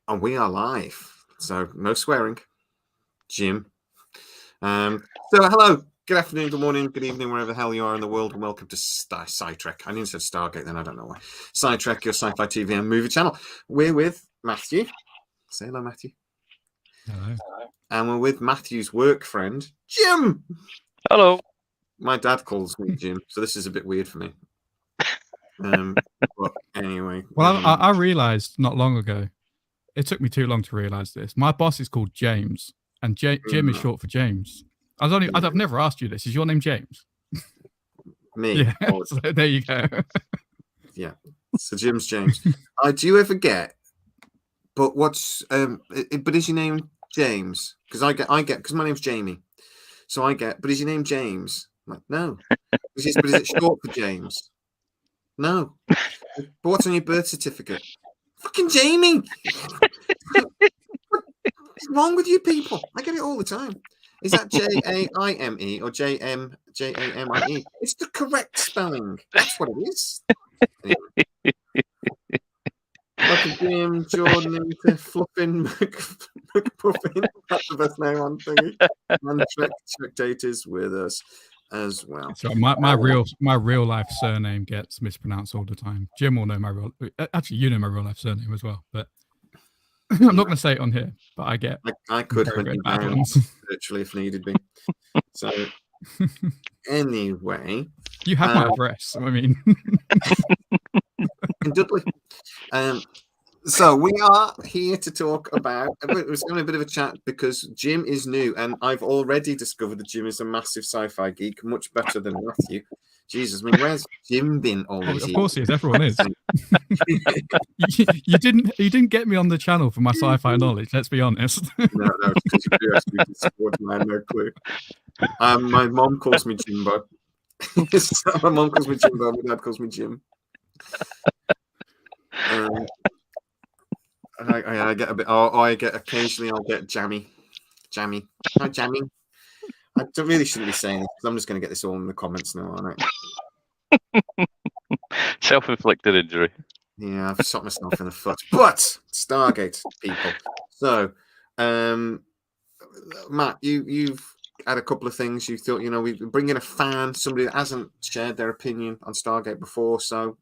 And we are live, so no swearing. Jim. So hello, good afternoon, good morning, good evening, wherever the hell you are in the world, and welcome to SciTrek. I didn't say Stargate then, I don't know why. SciTrek, your sci-fi TV and movie channel. We're with Matthew. Say hello, Matthew. Hello. And we're with Matthew's work friend, Jim. Hello. My dad calls me Jim, so this is a bit weird for me. But anyway. Well, I realised not long ago, it took me too long to realise this. My boss is called James, and Jim is short for James. I've never asked you this. Is your name James? Me. Yeah. So there you go. Yeah. So Jim's James. Do you ever get? But what's? But is your name James? Because I get because my name's Jamie, so I get. But is your name James? I'm like, no. But is it short for James? No. But what's on your birth certificate? Fucking Jamie. What's wrong with you people? I get it all the time. Is that Jaime or Jamie? It's the correct spelling. That's what it is. Anyway. Like Jim, Jordan, Fluffin, McPuffin. That's the best name on thingy. And Trek Date is with us as well. So my real life surname gets mispronounced all the time. Jim will know my real. Actually, you know my real life surname as well, but I'm not going to say it on here. But I get. I could hunt you down virtually if needed be. So anyway, you have my address. I mean, in Dudley. So we are here to talk about. It was only a bit of a chat because Jim is new, and I've already discovered that Jim is a massive sci-fi geek, much better than Matthew. Jesus, I mean, where's Jim been all these years? Of course he is. Everyone is. you didn't get me on the channel for my sci-fi knowledge. Let's be honest. No, because you actually scored my no clue. My mom calls me Jimbo. So my mom calls me Jimbo. My dad calls me Jim. I get a bit. I get occasionally. I'll get Jammy. Hi, Jammy. I really shouldn't be saying this because I'm just going to get this all in the comments now, aren't I? Self-inflicted injury. Yeah, I've shot myself in the foot. But Stargate people. So, Matt, you've had a couple of things you thought. We bring in a fan, somebody that hasn't shared their opinion on Stargate before. So,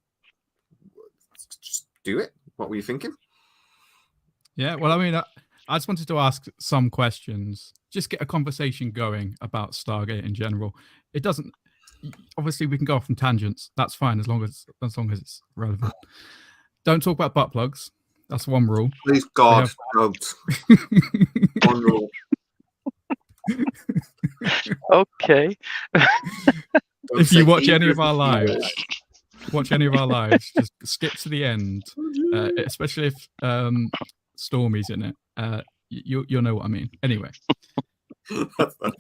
just do it. What were you thinking? Yeah, well, I mean, I just wanted to ask some questions, just get a conversation going about Stargate in general. It doesn't. Obviously, we can go off on tangents. That's fine as long as it's relevant. Don't talk about butt plugs. That's one rule. Please, God, don't. One rule. Okay. If you watch any of our lives, just skip to the end, especially if Stormy's in it. You'll know what I mean. Anyway, a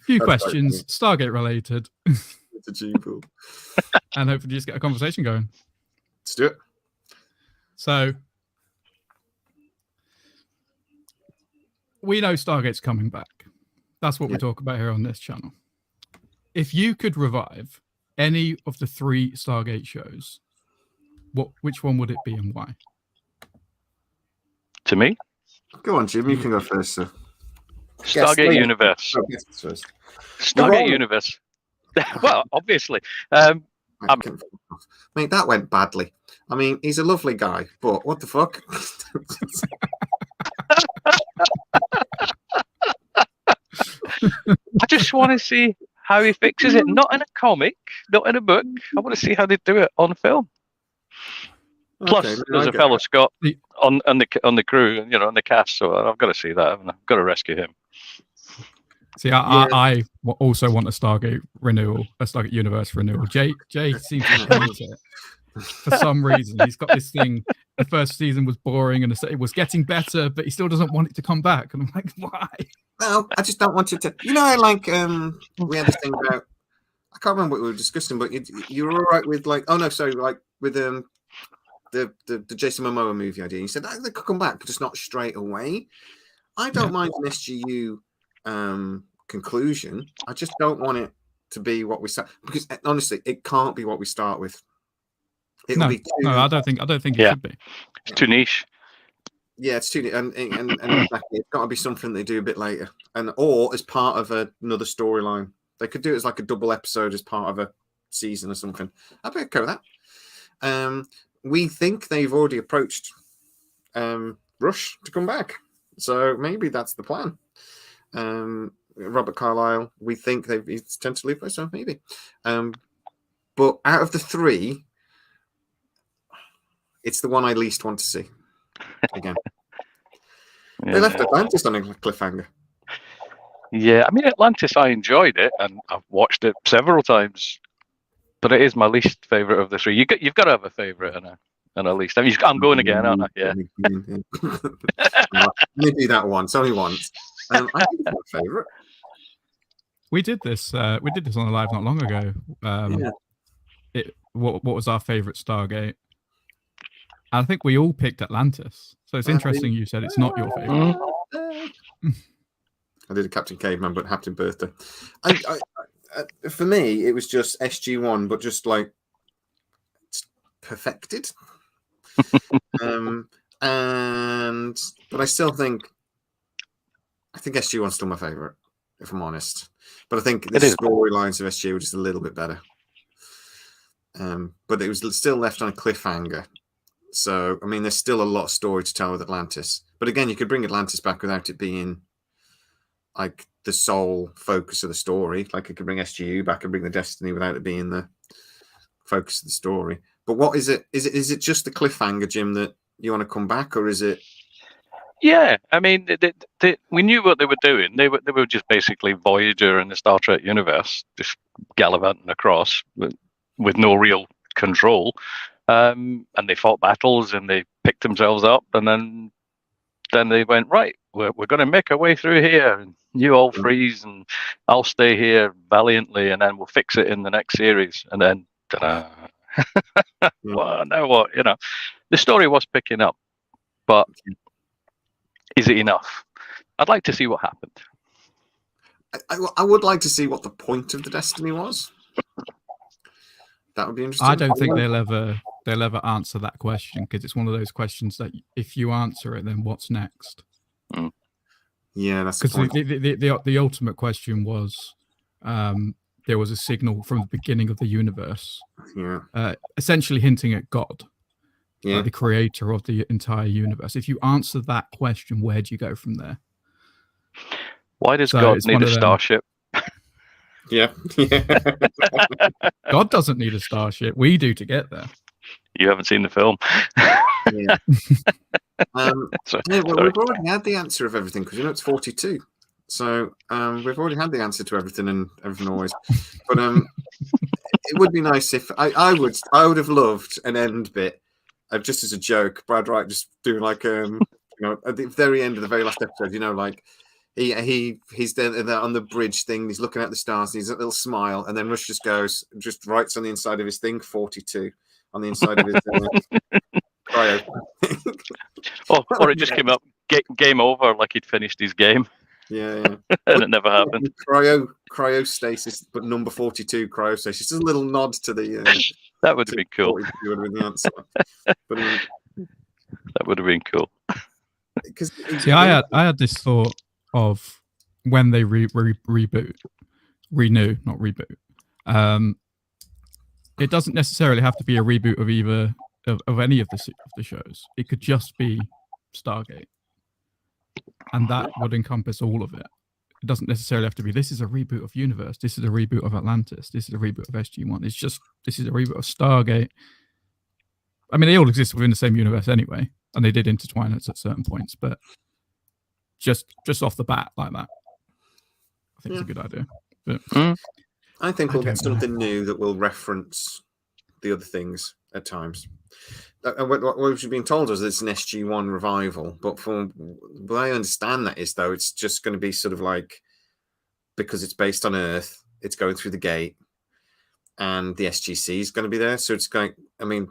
few questions, Stargate related. It's a G-pool. And hopefully just get a conversation going. Let's do it. So, we know Stargate's coming back. That's what we talk about here on this channel. If you could revive any of the 3 Stargate shows, which one would it be and why? To me? Go on, Jim. You can go first, sir. Stargate Universe. Oh, yes, first. Stargate Universe. Well, obviously. Mate, that went badly. I mean, he's a lovely guy, but what the fuck? I just want to see how he fixes it. Not in a comic, not in a book. I want to see how they do it on film. Plus, there's a fellow Scott on the crew, on the cast, so I've got to see that. I've got to rescue him. See, I also want a Stargate renewal, a Stargate Universe renewal. Jay seems to hate it for some reason. He's got this thing. The first season was boring, and it was getting better, but he still doesn't want it to come back. And I'm like, why? No, I just don't want it to. I like we had this thing about. I can't remember what we were discussing, but you were all right with like. Oh no, sorry, like with the Jason Momoa movie idea. You said they could come back, but just not straight away. I don't mind an SGU conclusion. I just don't want it to be what we start, because honestly, it can't be what we start with. No, I don't think it should be. It's too niche. Yeah, it's too, and it's got to be something they do a bit later, or as part of another storyline. They could do it as like a double episode as part of a season or something. I'd be okay with that. We think they've already approached Rush to come back, so maybe that's the plan. Robert Carlyle, we think he's tentatively approached, so maybe. But out of the three, it's the one I least want to see. Again, they left Atlantis on a cliffhanger. Yeah, I mean, Atlantis, I enjoyed it, and I've watched it several times, but it is my least favorite of the three. You've got to have a favorite and a least. I mean, I'm going again, aren't I? Yeah. Let me do that once, only once. I think it's my favorite. We did this. We did this on the live not long ago. What was our favorite Stargate? I think we all picked Atlantis. So it's interesting you said it's not your favorite. I did a Captain Caveman, but Happy Birthday. For me, it was just SG-1, but just like perfected. But I still think SG-1's still my favorite, if I'm honest. But I think the storylines of SG were just a little bit better. But it was still left on a cliffhanger. So, I mean, there's still a lot of story to tell with Atlantis. But again, you could bring Atlantis back without it being like the sole focus of the story. Like, I could bring SGU back and bring the Destiny without it being the focus of the story. But what is it? Is it just the cliffhanger, Jim, that you want to come back, or is it? Yeah, I mean, we knew what they were doing. They were just basically Voyager in the Star Trek universe, just gallivanting across with no real control. And they fought battles and they picked themselves up, and then they went, right, we're going to make our way through here, and you all freeze and I'll stay here valiantly, and then we'll fix it in the next series. And then well, now what? You know, the story was picking up, but is it enough? I'd like to see what happened. I would like to see what the point of the Destiny was. That would be interesting. I don't think they'll ever answer that question, because it's one of those questions that if you answer it, then what's next? Yeah, that's because the ultimate question was there was a signal from the beginning of the universe, essentially hinting at God, the creator of the entire universe. If you answer that question, where do you go from there? Why does God need a starship? Yeah. God doesn't need a starship. We do to get there. You haven't seen the film. Yeah. We've already had the answer of everything, because it's 42. So we've already had the answer to everything and everything always. But it would be nice if I would have loved an end bit of, just as a joke, Brad Wright just doing like at the very end of the very last episode, like he's there on the bridge thing, he's looking at the stars, and he's a little smile, and then Rush just writes on the inside of his thing 42 on the inside of his cryo. or it just came up game over, like he'd finished his game. Yeah. And it never happened. Cryostasis, but number 42 cryostasis. Just a little nod to the that would have been cool. Would have been the answer. But, that would have been cool. See, I had this thought of when they renew, not reboot. It doesn't necessarily have to be a reboot of either of any of the shows. It could just be Stargate, and that would encompass all of it. It doesn't necessarily have to be, this is a reboot of Universe, this is a reboot of Atlantis, this is a reboot of SG-1. It's just, this is a reboot of Stargate. I mean, they all exist within the same universe anyway, and they did intertwine it at certain points, but just off the bat like that, I think it's a good idea. But I think we'll get something new that will reference the other things at times. What we've been told is that it's an SG-1 revival, but from what I understand that is, though, it's just going to be sort of like, because it's based on Earth, it's going through the gate, and the SGC is going to be there. So it's going, I mean,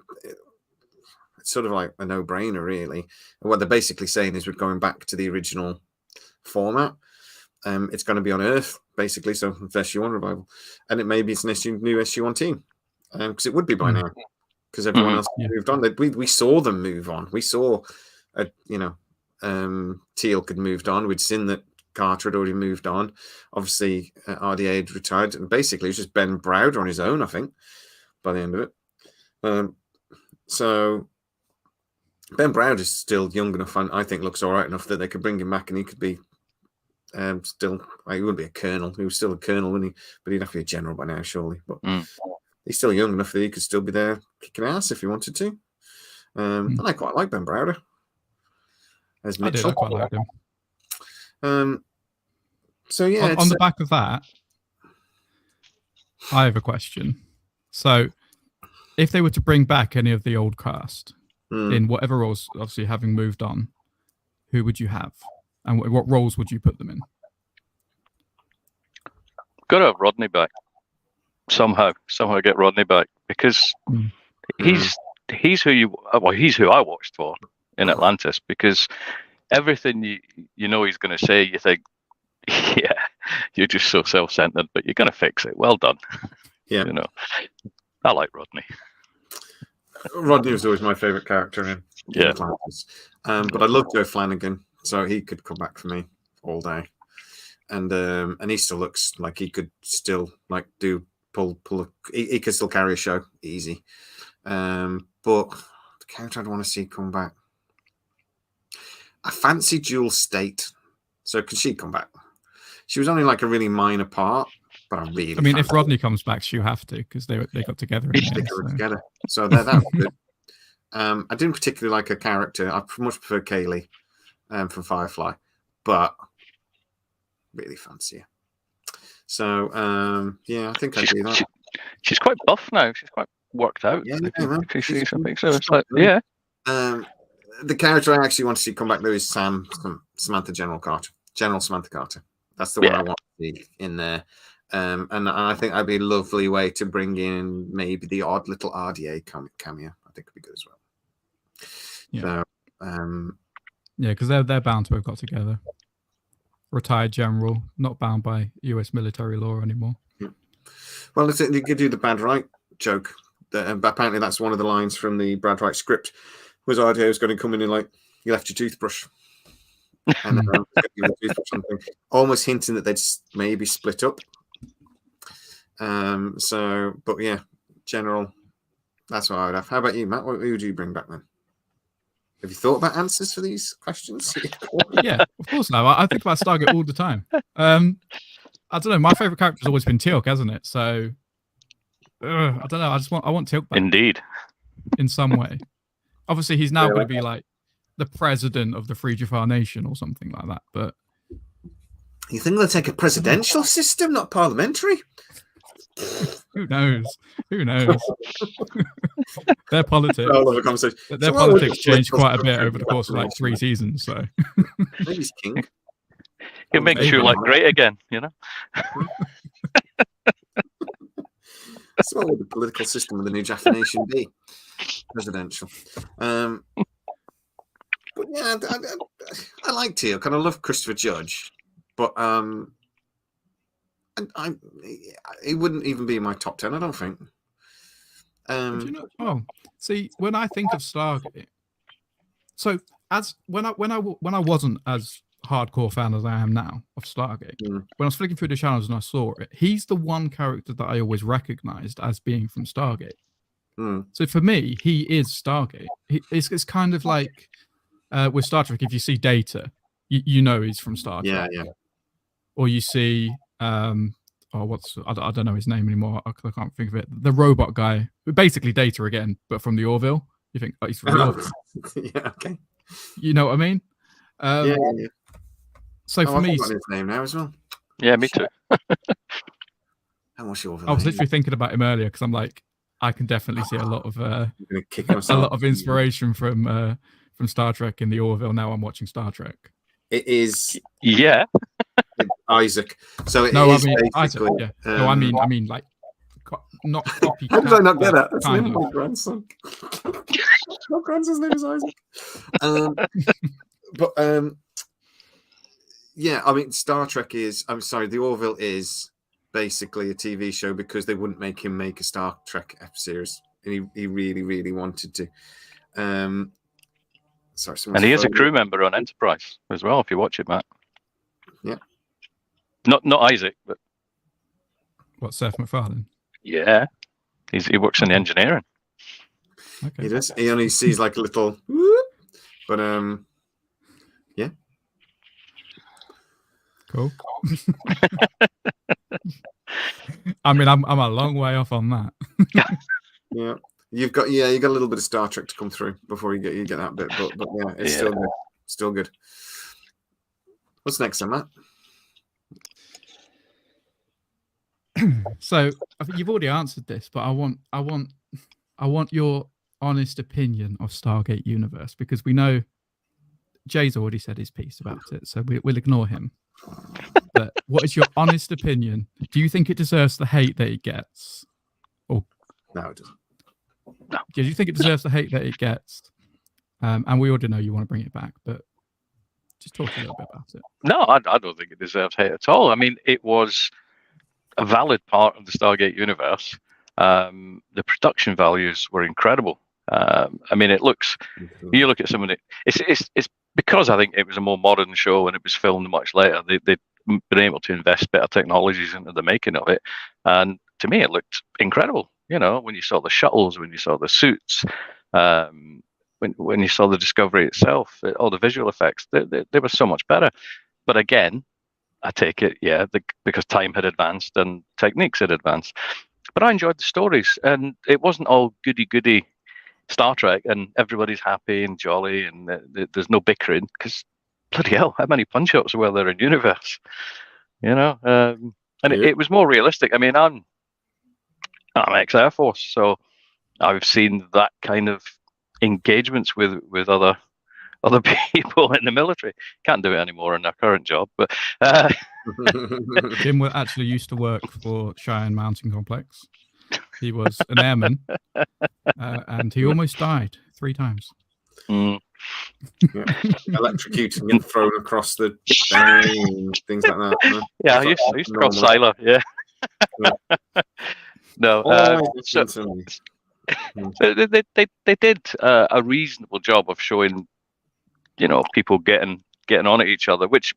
it's sort of like a no-brainer, really. And what they're basically saying is we're going back to the original format. It's going to be on Earth, basically, so it's SG-1 revival. And maybe it's a new SG-1 team, because it would be by now. Because everyone else moved on. We saw them move on. We saw, Teal'c had moved on. We'd seen that Carter had already moved on. Obviously, RDA had retired, and basically it was just Ben Browder on his own, I think, by the end of it. So Ben Browder is still young enough, and I think looks all right enough that they could bring him back, and he could be still. He wouldn't be a colonel. He was still a colonel, wouldn't he? But he'd have to be a general by now, surely. But he's still young enough that he could still be there kicking ass if he wanted to. And I quite like Ben Browder as Mitchell. I quite like him. So yeah, on the back of that, I have a question. So, if they were to bring back any of the old cast in whatever roles, obviously having moved on, who would you have, and what roles would you put them in? Got to have Rodney back somehow. Get Rodney back, because he's who I watched for in Atlantis, because everything you know he's going to say, you think, yeah, you're just so self-centered, but you're going to fix it. Well done. Yeah, you know, I like Rodney. Rodney was always my favorite character in Atlantis. But I love Joe Flanagan, so he could come back for me all day. And he still looks like he could still he could still carry a show easy. But the character I'd want to see come back, I fancy Jewel State. So could she come back? She was only like a really minor part, but I mean, if Rodney comes back, she'll have to, because they got together. Together. So that was good. I didn't particularly like her character. I much prefer Kaylee from Firefly, but really fancy her. So I think I'd do that. She's quite buff now. She's quite worked out. Yeah, it's like, yeah. The character I actually want to see come back though is Samantha General Carter. General Samantha Carter. That's the one I want to see in there. And I think that'd be a lovely way to bring in maybe the odd little RDA cameo. I think it'd be good as well. Yeah. So, because they're bound to have got together. Retired general, not bound by US military law anymore. Yeah. Well, you could do the Brad Wright joke. Apparently, that's one of the lines from the Brad Wright script. Was RDA was going to come in and like, you left your toothbrush. And almost hinting that they'd maybe split up. But yeah, general. That's what I would have. How about you, Matt? Who would you bring back then? Have you thought about answers for these questions? Yeah, of course. Now I think about Stargate all the time. I don't know. My favorite character has always been Teal'c, hasn't it? So I don't know. I want Teal'c back. Indeed. In some way. Obviously, he's now going to be like the president of the Free Jafar Nation or something like that. But you think they'll take a presidential system, not parliamentary? Who knows? Their politics. Their politics changed quite a bit over the course of like 3 seasons. So maybe he's king. He'll make sure like great again, you know. That's what would the political system of the new Jaffa Nation be? Presidential. But yeah, I like Teal'c, and I love Christopher Judge, but it wouldn't even be in my top 10, I don't think. See, when I think of Stargate, so as when I wasn't as hardcore fan as I am now of Stargate, when I was flicking through the channels and I saw it, he's the one character that I always recognized as being from Stargate. So for me, he is Stargate. It's kind of like with Star Trek, if you see Data, you know he's from Star Trek. Yeah. Or you see I don't know his name anymore. I can't think of it. The robot guy, basically Data again, but from the Orville. You think he's from the Orville? Yeah, okay. You know what I mean? Yeah. So for me, I've got his name now as well. Yeah, me too. How was your? I was literally thinking about him earlier because I'm like, I can definitely see a lot of inspiration from Star Trek in the Orville. Now I'm watching Star Trek. It is. Yeah. Isaac. So it no, is I mean basically. Isaac. Yeah. No, I mean like not copy. How did I not get that? That's the name of my grandson. My grandson's name is Isaac. Yeah, I mean, Star Trek is. I'm sorry, the Orville is basically a TV show because they wouldn't make him make a Star Trek series, and he really, really wanted to. Sorry, and he is a crew member on Enterprise as well. If you watch it, Matt. Yeah. Not Isaac, but what, Seth MacFarlane? Yeah, he works in the engineering. Okay. He does. He only sees like a little whoop, but yeah. Cool. I mean, I'm a long way off on that. Yeah. You got a little bit of Star Trek to come through before you get that bit, but yeah, it's still good. Still good. What's next, then, Matt? So I think you've already answered this, but I want your honest opinion of Stargate Universe, because we know Jay's already said his piece about it, so we'll ignore him. But what is your honest opinion? Do you think it deserves the hate that it gets? No, it doesn't. No. Do you think it deserves the hate that it gets? And we already know you want to bring it back, but just talk a little bit about it. No, I don't think it deserves hate at all. I mean, it was a valid part of the Stargate universe. The production values were incredible. I mean, it looks. You look at some of it. It's because I think it was a more modern show and it was filmed much later. They've been able to invest better technologies into the making of it, and to me, it looked incredible. You know, when you saw the shuttles, when you saw the suits, when you saw the Discovery itself, all the visual effects, they were so much better. But again, I take it, because time had advanced and techniques had advanced. But I enjoyed the stories, and it wasn't all goody Star Trek and everybody's happy and jolly and there's no bickering, because bloody hell, how many punch-ups were there in universe? You know, and it was more realistic. I mean, I'm ex-Air Force, so I've seen that kind of engagements with other people in the military. Can't do it anymore in our current job, but Jim actually used to work for Cheyenne Mountain Complex. He was an airman, and he almost died 3 times. Yeah. Electrocuted and thrown across the thing, things like that. No? Yeah, I used to cross Silo. Yeah. No. They did a reasonable job of showing, you know, people getting on at each other, which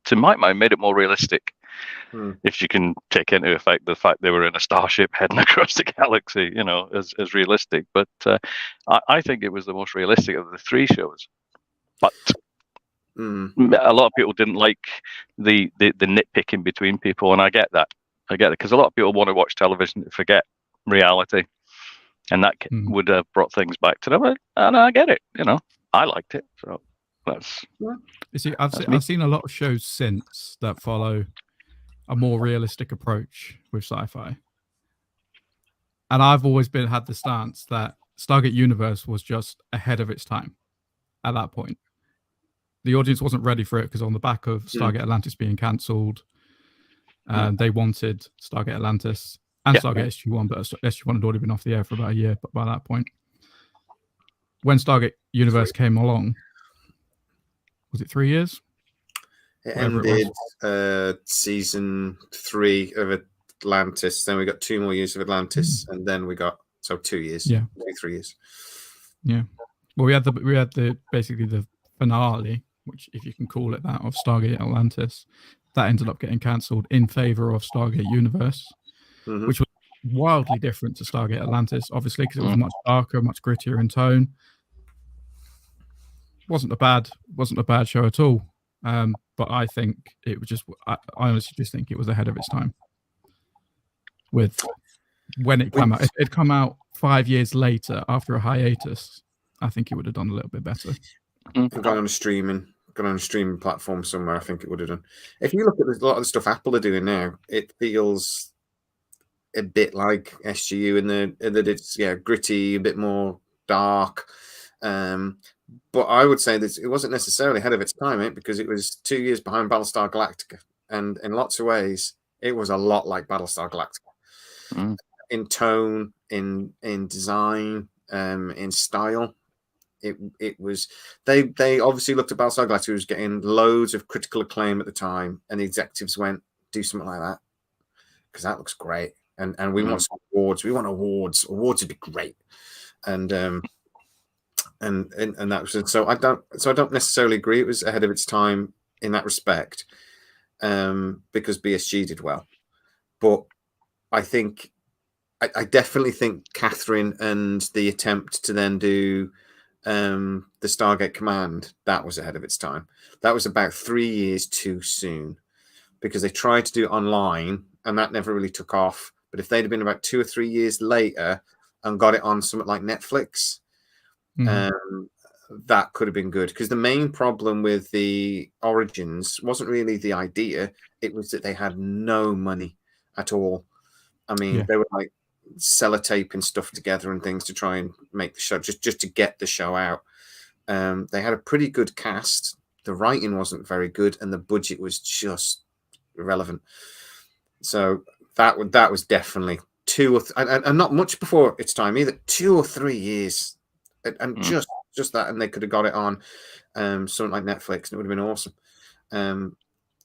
to my mind made it more realistic. If you can take into effect the fact they were in a starship heading across the galaxy, you know, as realistic. But I think it was the most realistic of the 3 shows. But a lot of people didn't like the nitpicking between people, and I get that. Because a lot of people want to watch television to forget reality, and that would have brought things back to them. And I get it. You know, I liked it. So that's. You see, I've seen a lot of shows since that follow a more realistic approach with sci-fi, and I've always had the stance that Stargate Universe was just ahead of its time at that point. The audience wasn't ready for it because on the back of Stargate Atlantis being cancelled, they wanted Stargate Atlantis and Stargate SG-1, but SG-1 had already been off the air for about a year by that point. When Stargate Universe came along, was it 3 years? It ended season 3 of Atlantis. Then we got 2 more years of Atlantis, and then we got 2 years. 3 years. Yeah. Well, we had the basically the finale, which, if you can call it that, of Stargate Atlantis, that ended up getting cancelled in favor of Stargate Universe, which was wildly different to Stargate Atlantis, obviously, because it was much darker, much grittier in tone. Wasn't a bad show at all. But I think it was I honestly just think it was ahead of its time. With when it came out, if it'd come out 5 years later after a hiatus, I think it would have done a little bit better. Gone on a streaming platform somewhere, I think it would have done. If you look at a lot of the stuff Apple are doing now, it feels a bit like SGU in that it's gritty, a bit more dark. But I would say that it wasn't necessarily ahead of its time, because it was 2 years behind Battlestar Galactica, and in lots of ways, it was a lot like Battlestar Galactica in tone, in design, in style. It was they obviously looked at Battlestar Galactica, who was getting loads of critical acclaim at the time, and the executives went, "Do something like that, because that looks great, and we want some awards. We want awards. Awards would be great." And and that was so. I don't necessarily agree it was ahead of its time in that respect, because BSG did well, but I think I definitely think Catherine and the attempt to then do the Stargate Command, that was ahead of its time. That was about 3 years too soon, because they tried to do it online and that never really took off. But if they'd have been about 2 or 3 years later and got it on something like Netflix, that could have been good. Because the main problem with the Origins wasn't really the idea, it was that they had no money at all. I mean, they were like sellotaping stuff together and things to try and make the show, just to get the show out. They had a pretty good cast. The writing wasn't very good, and the budget was just irrelevant. So that was definitely and not much before its time either. 2 or 3 years, and just that, and they could have got it on something like Netflix, and it would have been awesome.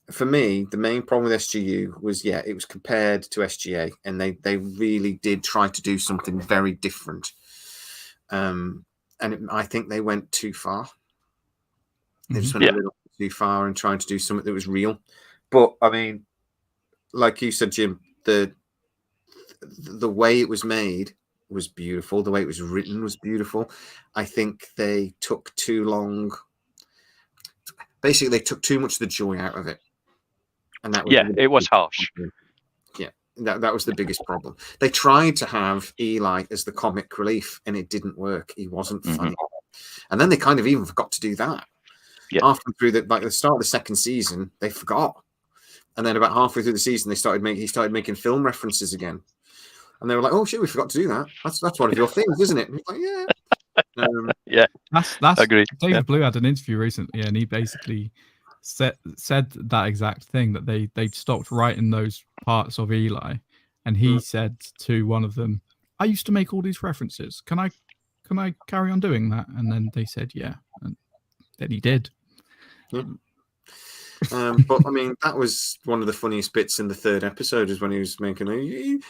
For me, the main problem with SGU was, it was compared to SGA, and they really did try to do something very different. I think they went too far. They just went a little too far and trying to do something that was real. But I mean, like you said, Jim, the way it was made was beautiful. The way it was written was beautiful. I think they took too long. Basically, they took too much of the joy out of it. And that was it was harsh. Yeah, that was the biggest problem. They tried to have Eli as the comic relief, and it didn't work. He wasn't funny. And then they kind of even forgot to do that. Halfway through the start of the second season, they forgot. And then about halfway through the season, he started making film references again. And they were like, "Oh shit, we forgot to do that. That's one of your things, isn't it?" And he's like, "Yeah." That's agreed. David Blue had an interview recently, and he basically said that exact thing, that they stopped writing those parts of Eli, and he said to one of them, "I used to make all these references. Can I carry on doing that?" And then they said, "Yeah," and then he did. But I mean, that was one of the funniest bits in the third episode, is when he was making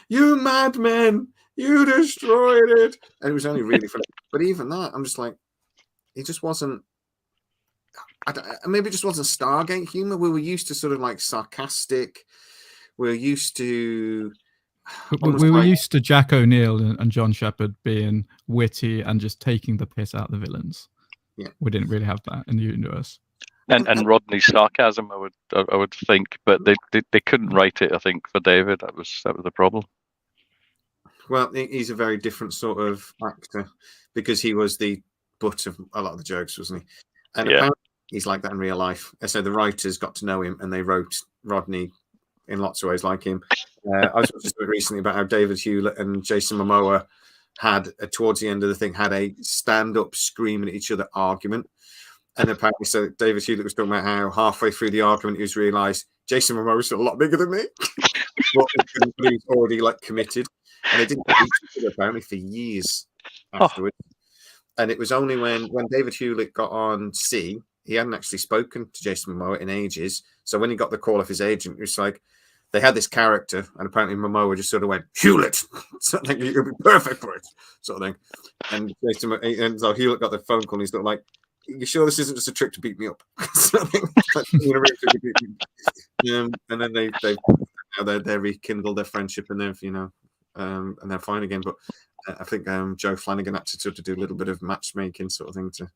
"You madmen, you destroyed it," and it was only really funny. But even that, I'm just like, it just wasn't. Maybe it just wasn't Stargate humor. We were used to sort of like sarcastic. We were used to. We were used to Jack O'Neill and John Shepard being witty and just taking the piss out of the villains. Yeah, we didn't really have that in the universe. And Rodney's sarcasm, I would think, but they couldn't write it. I think for David, that was the problem. Well, he's a very different sort of actor, because he was the butt of a lot of the jokes, wasn't he? And apparently he's like that in real life. So the writers got to know him, and they wrote Rodney in lots of ways like him. I was just recently about how David Hewlett and Jason Momoa had, towards the end of the thing, had a stand-up screaming at each other argument. And apparently, so David Hewlett was talking about how halfway through the argument, he was realised Jason Momoa was a lot bigger than me. But he was already committed. And they didn't meet each other apparently for years afterwards. And it was only when David Hewlett got on C, he hadn't actually spoken to Jason Momoa in ages. So when he got the call off his agent, it was like, they had this character, and apparently Momoa just sort of went, "Hewlett," so I think you'll be perfect for it, sort of thing. And so Hewlett got the phone call, and he's like, "You sure this isn't just a trick to beat me up?" And then they rekindled their friendship, and they've and they're fine again. But I think Joe Flanagan had to sort of do a little bit of matchmaking sort of thing to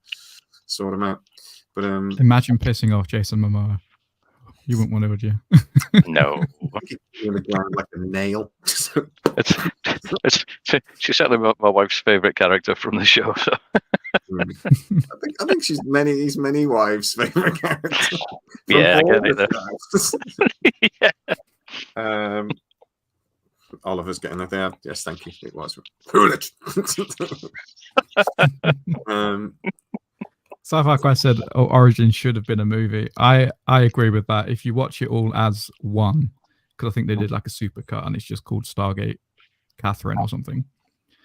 sort them out. But imagine pissing off Jason Momoa. You wouldn't want to, would you? No. In the ground like a nail. She's certainly my wife's favourite character from the show. So. I think he's many wives' favourite character. Yeah, I get it. Yeah. Oliver's getting that there. Yes, thank you. It was. Foolish. Sci-Fi Quest said Origin should have been a movie. I agree with that. If you watch it all as one, because I think they did like a super cut and it's just called Stargate Catherine or something.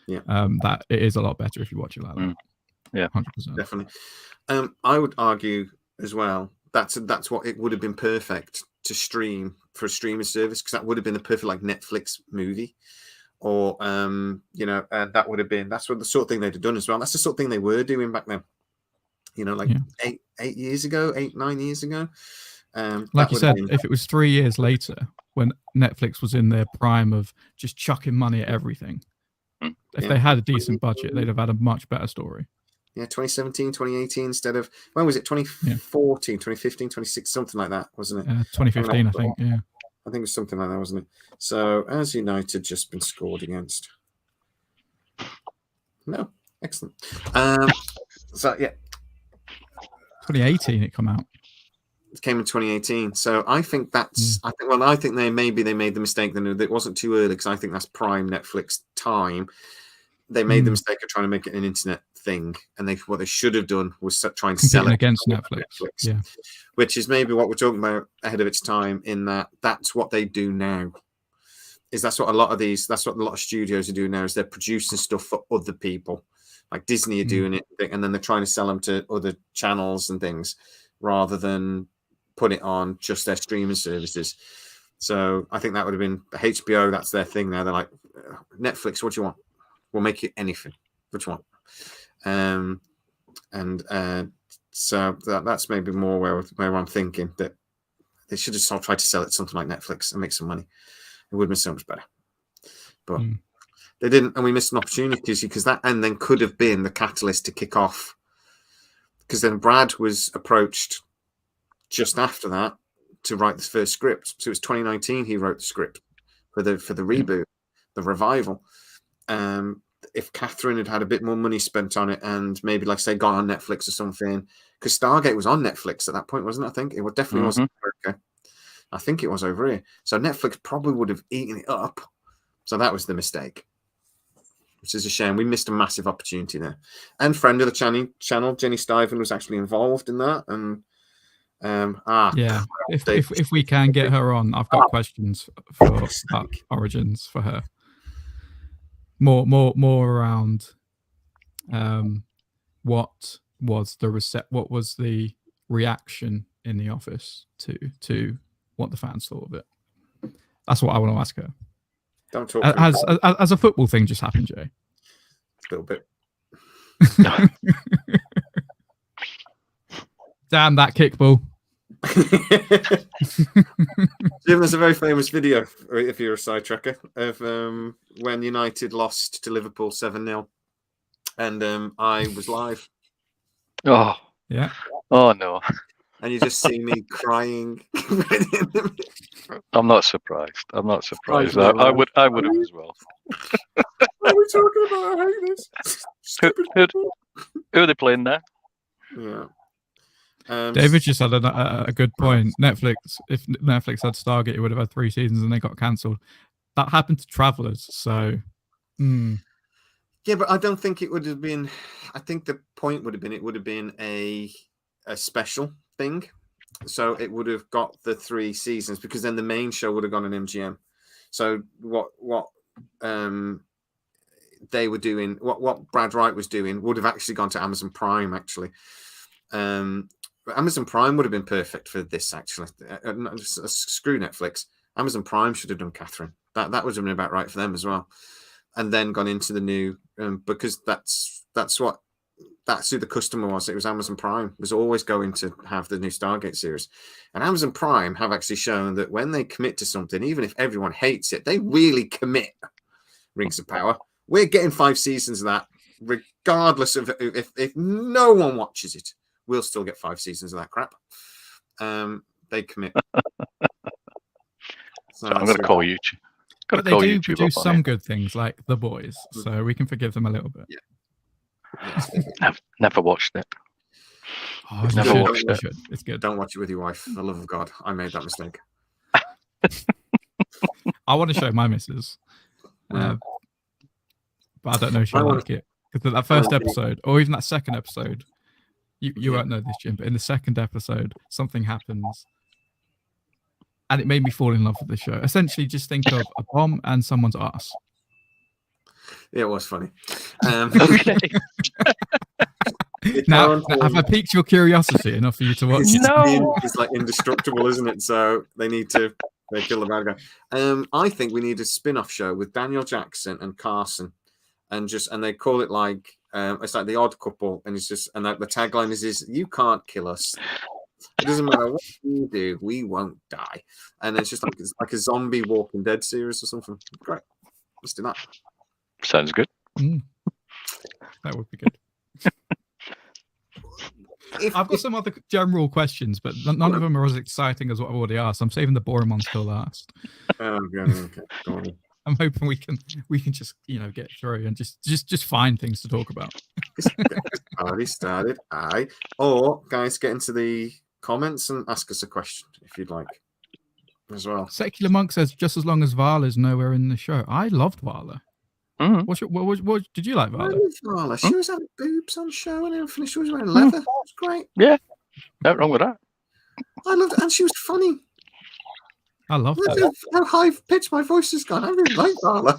Yeah. That it is a lot better if you watch it like that. Yeah, 100%. Definitely. I would argue as well that's what it would have been perfect to stream for a streaming service, because that would have been the perfect Netflix movie. or you know, and that would have been, that's what the sort of thing they'd have done as well. That's the sort of thing they were doing back then. You know, like 8 years ago, 9 years ago. Like you said, if it was 3 years later, when Netflix was in their prime of just chucking money at everything, if they had a decent budget, they'd have had a much better story. Yeah, 2017, 2018 instead of, when was it? 2014, 2015, 2016, something like that, wasn't it? 2015, I think, yeah. I think it was something like that, wasn't it? So, has United just been scored against? No, excellent. So, yeah. 2018 it come out. It came in 2018. So I think that's, I think they made the mistake that it wasn't too early, because I think that's prime Netflix time. They made the mistake of trying to make it an internet thing, and what they should have done was try and sell it against Netflix. Yeah, which is maybe what we're talking about ahead of its time. In that's what they do now. That's what a lot of studios are doing now. Is they're producing stuff for other people, like Disney are doing it, and then they're trying to sell them to other channels and things, rather than put it on just their streaming services. So I think that would have been HBO. That's their thing now. They're like, Netflix, what do you want? We'll make you anything. What do you want? So that's maybe more where I'm thinking that they should have tried to sell it to something like Netflix and make some money. It would have been so much better. But they didn't, and we missed an opportunity, because that and then could have been the catalyst to kick off. Because then Brad was approached just after that to write the first script. So it was 2019 he wrote the script for the reboot, the revival. If Catherine had had a bit more money spent on it, and maybe, like I say, gone on Netflix or something, because Stargate was on Netflix at that point, wasn't it? I think it definitely was in America. I think it was over here. So Netflix probably would have eaten it up. So that was the mistake, which is a shame. We missed a massive opportunity there. And friend of the channel, Jenny Stiven, was actually involved in that. And if we can get her on, I've got questions for Origins for her. More around what was the reaction in the office to what the fans thought of it. That's what I want to ask her. Don't talk. As a football thing just happened, Jay. A little bit. Damn that kickball. Jim, there's a very famous video, if you're a SciTrekker, of when United lost to Liverpool 7-0, and I was live. Oh yeah. Oh no. And you just see me crying. I'm not surprised. I would have as well. What are we talking about? I hate this. Who are they playing there? Yeah. David just had a good point. If Netflix had Stargate, it would have had 3 seasons and they got cancelled. That happened to Travelers, so. Yeah, but I don't think it would have been. I think the point would have been it would have been a special thing, so it would have got the 3 seasons, because then the main show would have gone on MGM. So what they were doing, what Brad Wright was doing, would have actually gone to Amazon Prime. Actually, Amazon Prime would have been perfect for this. Actually, screw Netflix. Amazon Prime should have done Catherine. That would have been about right for them as well, and then gone into the new because that's who the customer was. It was Amazon Prime was always going to have the new Stargate series, and Amazon Prime have actually shown that when they commit to something, even if everyone hates it, they really commit. Rings of Power. We're getting 5 seasons of that, regardless of if no one watches it. We'll still get 5 seasons of that crap. They commit. So I'm going to call you. But they do produce some good things, like The Boys, so we can forgive them a little bit. Yeah. Never watched it. Oh, never watched it. It's good. Don't watch it with your wife. For the love of God, I made that mistake. I want to show my missus, but I don't know if she'll like it. Because that first episode, or even that second episode, you won't know this, Jim, but in the second episode, something happens. And it made me fall in love with the show. Essentially, just think of a bomb and someone's ass. Yeah, it was funny. Okay. Now, have I piqued your curiosity enough for you to watch it? No. It's like indestructible, isn't it? So they need to They kill the bad guy. I think we need a spin-off show with Daniel Jackson and Carson, and they call it like it's like The Odd Couple, and it's just and the tagline is "You can't kill us. It doesn't matter what you do, we won't die." And it's just like a zombie Walking Dead series or something. Great, let's do that. Sounds good. That would be good. I've got some other general questions, but none of them are as exciting as what I've already asked. I'm saving the boring ones till last. Okay. Go on. I'm hoping we can just get through and just find things to talk about. Already started. Or guys, get into the comments and ask us a question if you'd like as well. Secular Monk says just as long as Vala's nowhere in the show. I loved Vala. What did you like, Vala? Vala. She was having boobs on show and everything. She was wearing leather. It was great. Yeah, nothing wrong with that. I loved it, and she was funny. I love how high pitched my voice has gone. I really like Vala.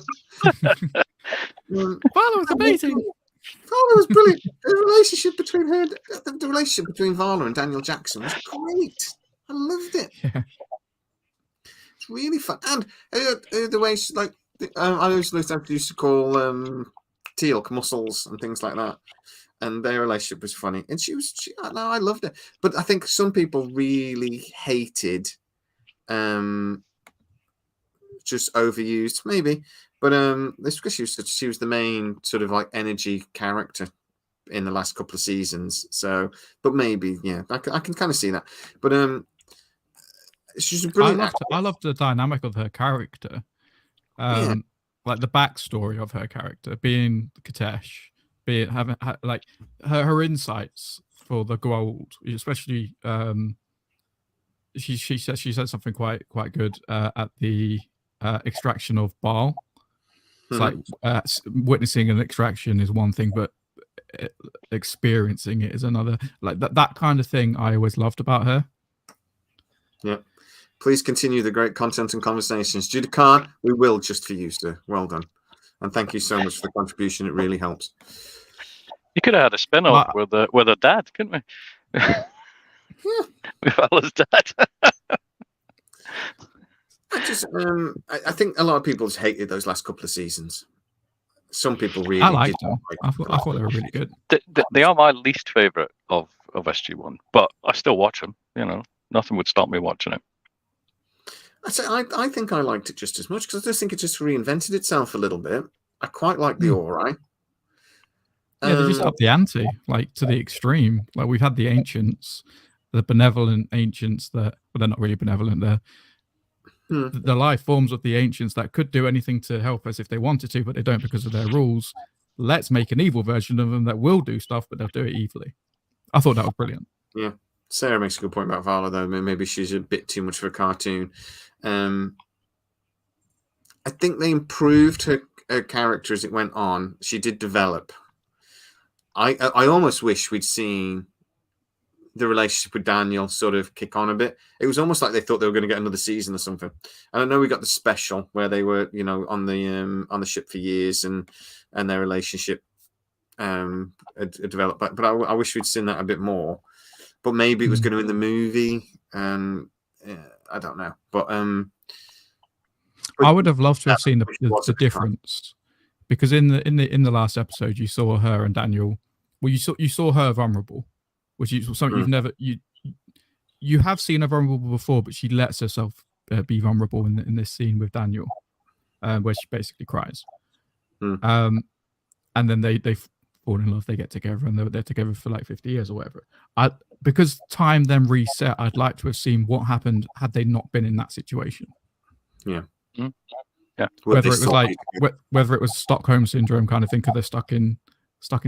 Vala was amazing. Vala was brilliant. The relationship between Vala and Daniel Jackson was great. I loved it. Yeah. It's really fun, and the way she I always used to call Teal'c muscles and things like that, and their relationship was funny. And I loved it. But I think some people really hated just overused, maybe. But this because she was the main sort of like energy character in the last couple of seasons. So, but maybe I can kind of see that. But she's a brilliant. I loved the dynamic of her character. Like the backstory of her character, being Katesh, having like her insights for the gold, especially she said something quite good at the extraction of Baal. It's like witnessing an extraction is one thing, but experiencing it is another. Like that kind of thing I always loved about her. Yeah. Please continue the great content and conversations. Judah Khan, we will just for you, sir. Well done. And thank you so much for the contribution. It really helps. You could have had a spin-off with a dad, couldn't we? Yeah. With Vala's dad. I think a lot of people just hated those last couple of seasons. Some people really I liked them. I thought they were really good. They are my least favourite of SG-1, but I still watch them. Nothing would stop me watching it. I think I liked it just as much because I just think it just reinvented itself a little bit. I quite like the Ori. Yeah, they just upped the ante, like to the extreme. Like we've had the ancients, the benevolent ancients that, well, they're not really benevolent. They're the life forms of the ancients that could do anything to help us if they wanted to, but they don't because of their rules. Let's make an evil version of them that will do stuff, but they'll do it evilly. I thought that was brilliant. Yeah. Sarah makes a good point about Vala, though. Maybe she's a bit too much of a cartoon. I think they improved her character as it went on. She did develop. I almost wish we'd seen the relationship with Daniel sort of kick on a bit. It was almost like they thought they were going to get another season or something. And I know we got the special where they were, on the ship for years and their relationship had developed. But I wish we'd seen that a bit more. But maybe it was going to be in the movie. I don't know. But I would have loved to have seen the difference, because in the last episode you saw her and Daniel. Well, you saw her vulnerable, which is something you've never you have seen her vulnerable before, but she lets herself be vulnerable in this scene with Daniel, where she basically cries. And then they fall in love, they get together, and they're together for like 50 years or whatever. Because time then reset, I'd like to have seen what happened had they not been in that situation. Yeah. Yeah. Whether it was Stockholm syndrome kind of thing, because they're stuck in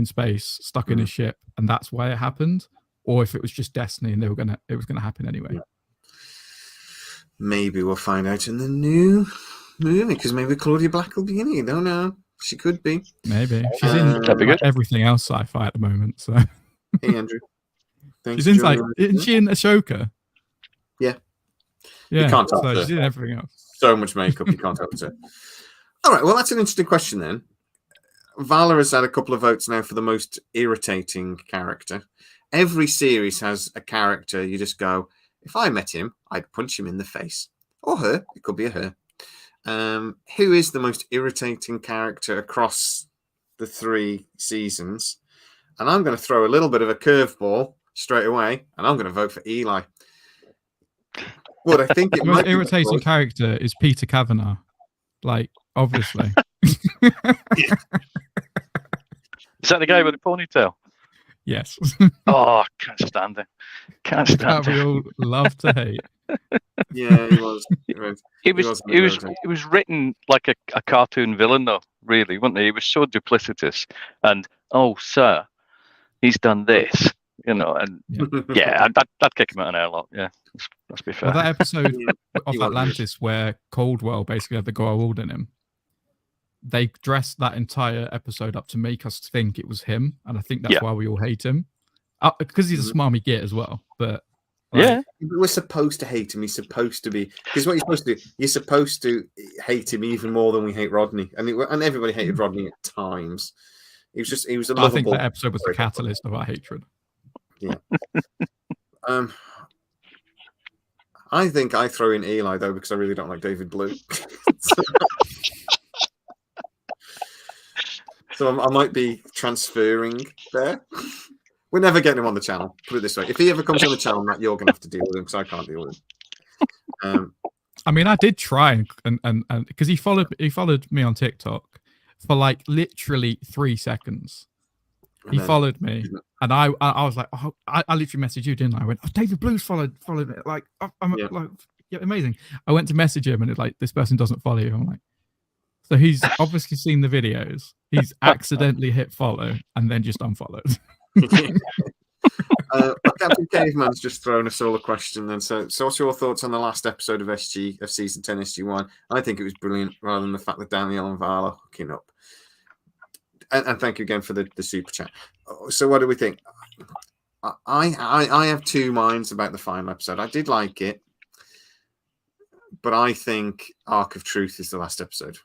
space, stuck in a ship, and that's why it happened, or if it was just destiny and it was gonna happen anyway. Yeah. Maybe we'll find out in the new movie, because maybe Claudia Black will be in it. You don't know. She could be. Maybe she's in everything else sci-fi at the moment. So hey, Andrew. She's in isn't she in Ashoka? Yeah. Yeah. You can't help so she's in everything else. So much makeup, you can't help it. All right. Well, that's an interesting question then. Vala has had a couple of votes now for the most irritating character. Every series has a character you just go, if I met him, I'd punch him in the face. or her. It could be a her. Who is the most irritating character across the 3 seasons? And I'm going to throw a little bit of a curveball straight away, and I'm going to vote for Eli. What I think the most irritating character is Peter Kavanagh. Like, obviously. Is that the guy with the ponytail? Yes. Oh, can't stand it. Can't stand We all love to hate. Yeah, he was. He was written like a cartoon villain, though. Really, wasn't he? He was so duplicitous. And oh, sir, he's done this. And I'd kick him out an airlock. Yeah, let's be fair. Well, that episode of Atlantis where Caldwell basically had the gold in him, they dressed that entire episode up to make us think it was him, and I think that's why we all hate him, because he's a smarmy git as well. But we're supposed to hate him. He's supposed to be, because what you're supposed to do, you're supposed to hate him even more than we hate Rodney. I mean, and everybody hated Rodney at times. He was a lovable. I think that episode was the catalyst of our hatred. Yeah. I think I throw in Eli though because I really don't like David Blue. So I might be transferring there. We're never getting him on the channel. Put it this way: if he ever comes on the channel, Matt, you're going to have to deal with him because I can't deal with him. I mean, I did try and because he followed me on TikTok for like literally 3 seconds. He followed me, and I was like, oh, I literally messaged you, didn't I? I went, oh, David Blue's followed me. Like, I'm like, yeah, amazing. I went to message him, and it's like, this person doesn't follow you. I'm like, so he's obviously seen the videos. He's accidentally hit follow and then just unfollowed. Captain Caveman's just thrown us all a question. Then, so what's your thoughts on the last episode of season 10 SG1? I think it was brilliant, rather than the fact that Daniel and Vala hooking up. And thank you again for the super chat. So what do we think? I have 2 minds about the final episode. I did like it, but I think Arc of Truth is the last episode.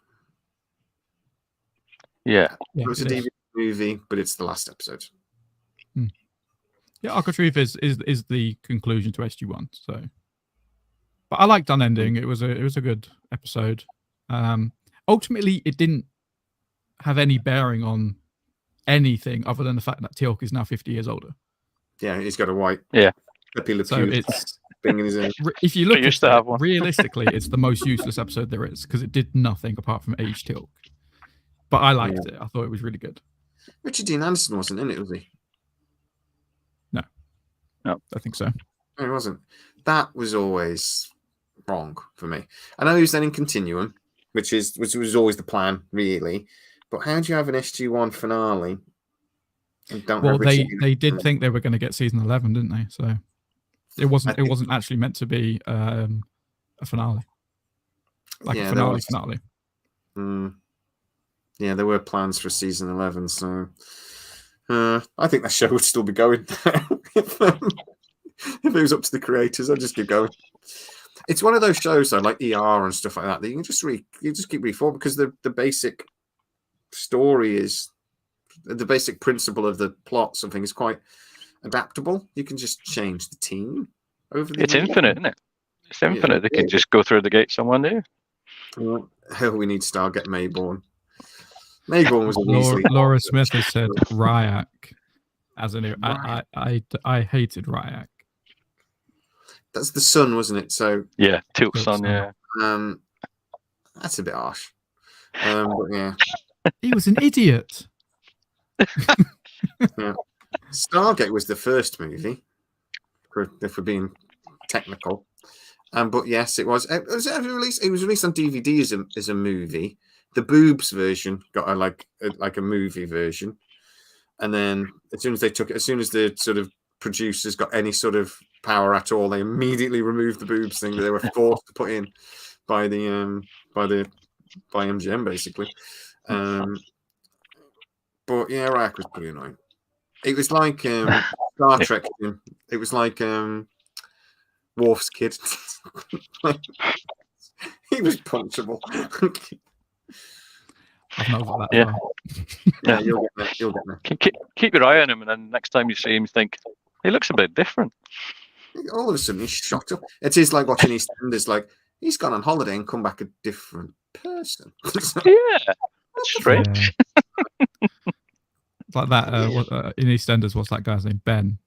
Yeah, it was a DVD movie, but it's the last episode. Yeah, Arc of Truth is the conclusion to SG1. So, but I liked unending. It was a good episode. Ultimately, it didn't have any bearing on anything other than the fact that Teal'c is now 50 years older. Yeah, he's got a white. Yeah. So it's in his if you look at it, realistically, it's the most useless episode there is because it did nothing apart from age Teal'c. But I liked it. I thought it was really good. Richard Dean Anderson wasn't in it, was he? No, I think so. No, he wasn't. That was always wrong for me. I know he was then in Continuum, which was always the plan, really. But how do you have an SG1 finale? And they did think they were going to get season 11, didn't they? So it wasn't actually meant to be a finale, like a finale. Yeah, there were plans for season 11, so I think that show would still be going if it was up to the creators. I'd just keep going. It's one of those shows though, like ER and stuff like that, that you can just keep reforming because the basic story is the basic principle of the plot. Something is quite adaptable. You can just change the team over the. It's infinite, isn't it? It's infinite. They can just go through the gate somewhere new. Hell, we need Stargate Mayborn. Mayborn was Laura Smith has said Ryak as an. I hated Ryak. That's the son, wasn't it? So yeah, Teal'c's son. Yeah. That's a bit harsh. But yeah, he was an idiot. Yeah. Stargate was the first movie, if we're being technical. But yes, it was. It was released on DVD as a movie. The boobs version got a movie version, and then as soon as the sort of producers got any sort of power at all, they immediately removed the boobs thing that they were forced to put in by MGM basically. But yeah, Iraq was pretty annoying. It was like Star Trek. It was like Worf's kid. He was punchable. I've noticed that. Yeah, you'll get there. Keep your eye on him, and then next time you see him, think he looks a bit different. All of a sudden, he's shot up. It is like watching EastEnders. Like He's gone on holiday and come back a different person. Yeah, that's strange. It's like that in EastEnders. What's that guy's name? Ben.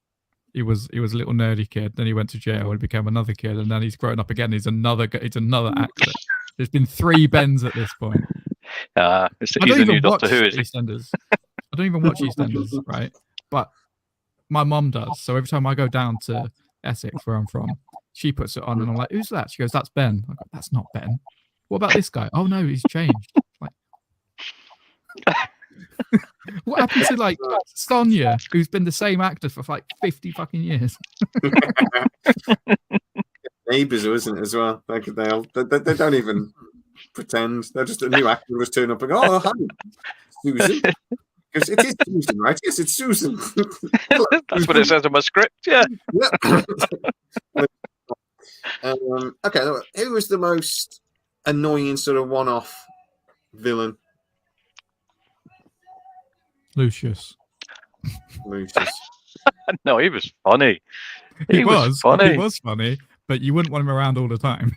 He was a little nerdy kid. Then he went to jail and became another kid, and then he's grown up again. He's another actor. There's been 3 Bens at this point. He's a new Doctor Who, is he? EastEnders. I don't even watch EastEnders, right? But my mom does. So every time I go down to Essex, where I'm from, she puts it on, and I'm like, "Who's that?" She goes, "That's Ben." I go, "That's not Ben. What about this guy?" "Oh no, he's changed." Like, what happened to like Sonia, who's been the same actor for like 50 fucking years? Neighbours, isn't it, as well? They don't even pretend. They're just a new actor was turning up and go, "Oh, hi, Susan." Because it is Susan, right? Yes, it's Susan. That's what it says in my script. Yeah. Okay, who was the most annoying sort of one-off villain? Lucius. No, he was funny. He was funny, but you wouldn't want him around all the time.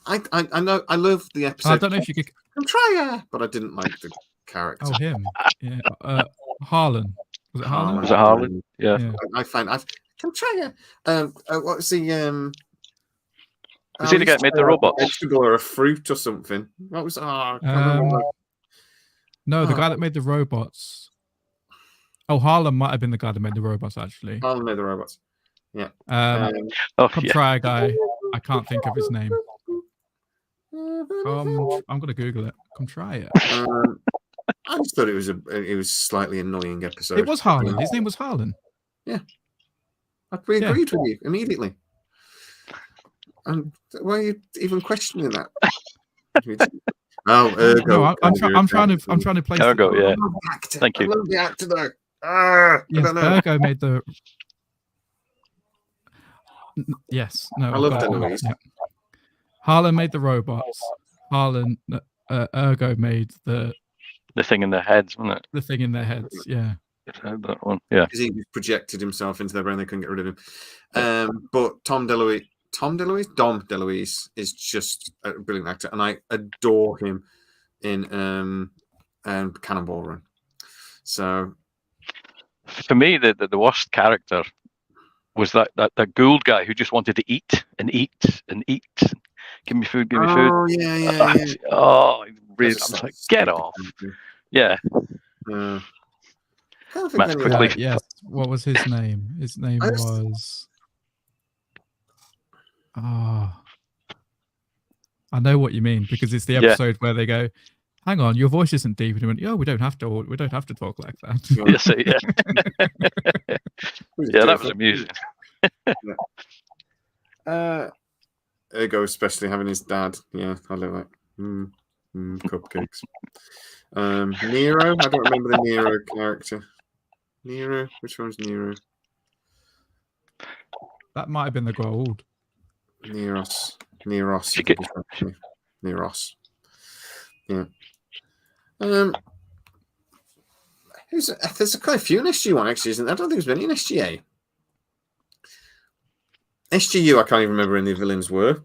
I know. I love the episode. I don't know if you could. I'm trying, but I didn't like the character. Oh, him. Yeah. Harlan. Was it Harlan? Was it Harlan? Yeah. I find I'm trying. What was the Was he the guy that made the robots? A vegetable or a fruit or something? What was? I can't remember. No, the guy that made the robots. Oh, Harlan might have been the guy that made the robots, actually. Harlan made the robots. Yeah. Try guy. I can't think of his name. I'm gonna Google it. Come try it. I just thought it was a slightly annoying episode. It was Harlan. His name was Harlan. Yeah. We agreed with you immediately. And why are you even questioning that? Ergo. No, I'm trying to place Ergo. Yeah. Thank you. I love the actor though. Yes, Ergo made the. Yes. No. I love that. Yeah. Harlan made the robots. Ergo made the thing in their heads, wasn't it? The thing in their heads. Yeah. That one. Yeah. Because he projected himself into their brain, they couldn't get rid of him. But Dom DeLuise is just a brilliant actor, and I adore him in Cannonball Run. So, for me, the worst character was that Gould guy who just wanted to eat and eat and eat. Give me food, give me food. Oh yeah. Oh, really? I'm like, get off. Yeah. Matt, quickly. Yes. What was his name? His name was. I know what you mean, because it's the episode where they go, "Hang on, your voice isn't deep," and he went, "Oh, we don't have to talk like that." Yes, yeah, that was amusing. Ergo, especially having his dad. Yeah, I love that. Cupcakes. Nero. I don't remember the Nero character. Nero. Which one's Nero? That might have been the Gold. Neros. Neros. Yeah. There's quite a few in SG1 actually, isn't there? I don't think there's many in SGA. SGU, I can't even remember who the villains were.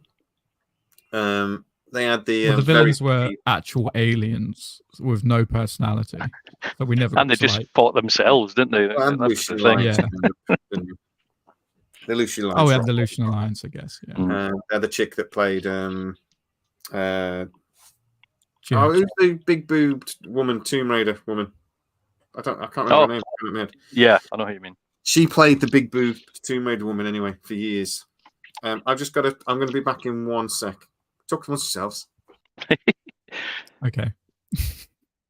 They had the villains were actual aliens with no personality, but we never. And they just fought themselves, didn't they? That's the thing. Yeah. The Lucian Alliance. Oh, we had the Lucian Alliance, I guess. Yeah. They're the chick that played. Who's the big boobed woman, Tomb Raider woman? I can't remember her name. Yeah, I know what you mean. She played the big boobed Tomb Raider woman anyway for years. I'm going to be back in 1 sec. Talk amongst yourselves. Okay.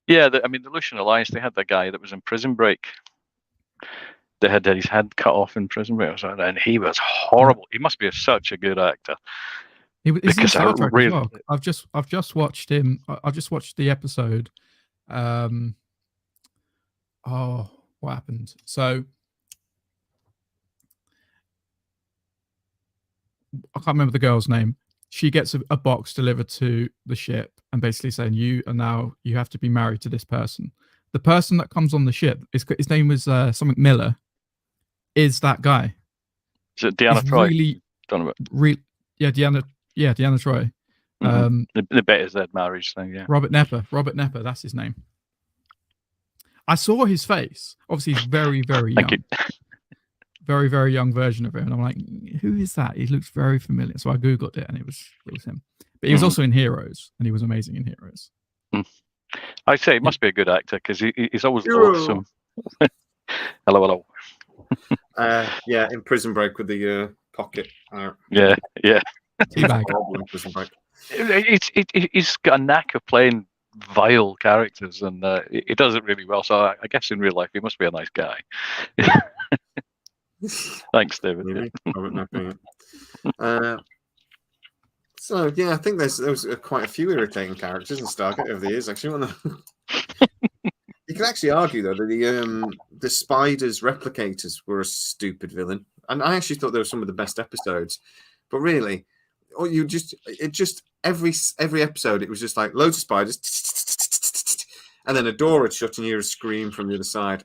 Yeah, the Lucian Alliance, they had that guy that was in Prison Break. They had his head cut off in Prison Break, and he was horrible. He must be such a good actor. He's in SciTrek as well. I've just watched him. I've just watched the episode. What happened? So I can't remember the girl's name. She gets a box delivered to the ship and basically saying, you have to be married to this person. The person that comes on the ship, his name was something Miller, is that guy. Is it Deanna Troy? Deanna Troy. The Better Z marriage thing, yeah. Robert Nepper, that's his name. I saw his face. Obviously, he's very, very young. Very, very young version of him. And I'm like, who is that? He looks very familiar. So I Googled it and it was him. But he was also in Heroes, and he was amazing in Heroes. I'd say he must be a good actor because he's always awesome. Hello. In Prison Break with the pocket. Yeah. Prison Break. He's got a knack of playing vile characters, and he does it really well. So I guess in real life he must be a nice guy. Thanks, David. So yeah, I think there was quite a few irritating characters in Stargate over the years. Actually, you can actually argue though that the Spiders replicators were a stupid villain, and I actually thought they were some of the best episodes. But really, every episode it was just like loads of spiders, and then a door would shut and you hear a scream from the other side.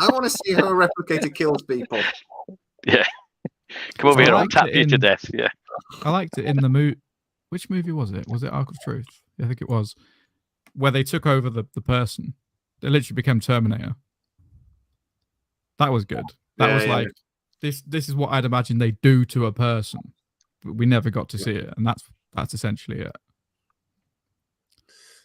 I want to see how a replicator kills people. Yeah. Come over here, I'll tap you to death. Yeah. I liked it in the movie. Which movie was it? Was it Ark of Truth? I think it was. Where they took over the person. They literally became Terminator. That was good. That was like, this is what I'd imagine they do to a person. But we never got to see it. And that's essentially it.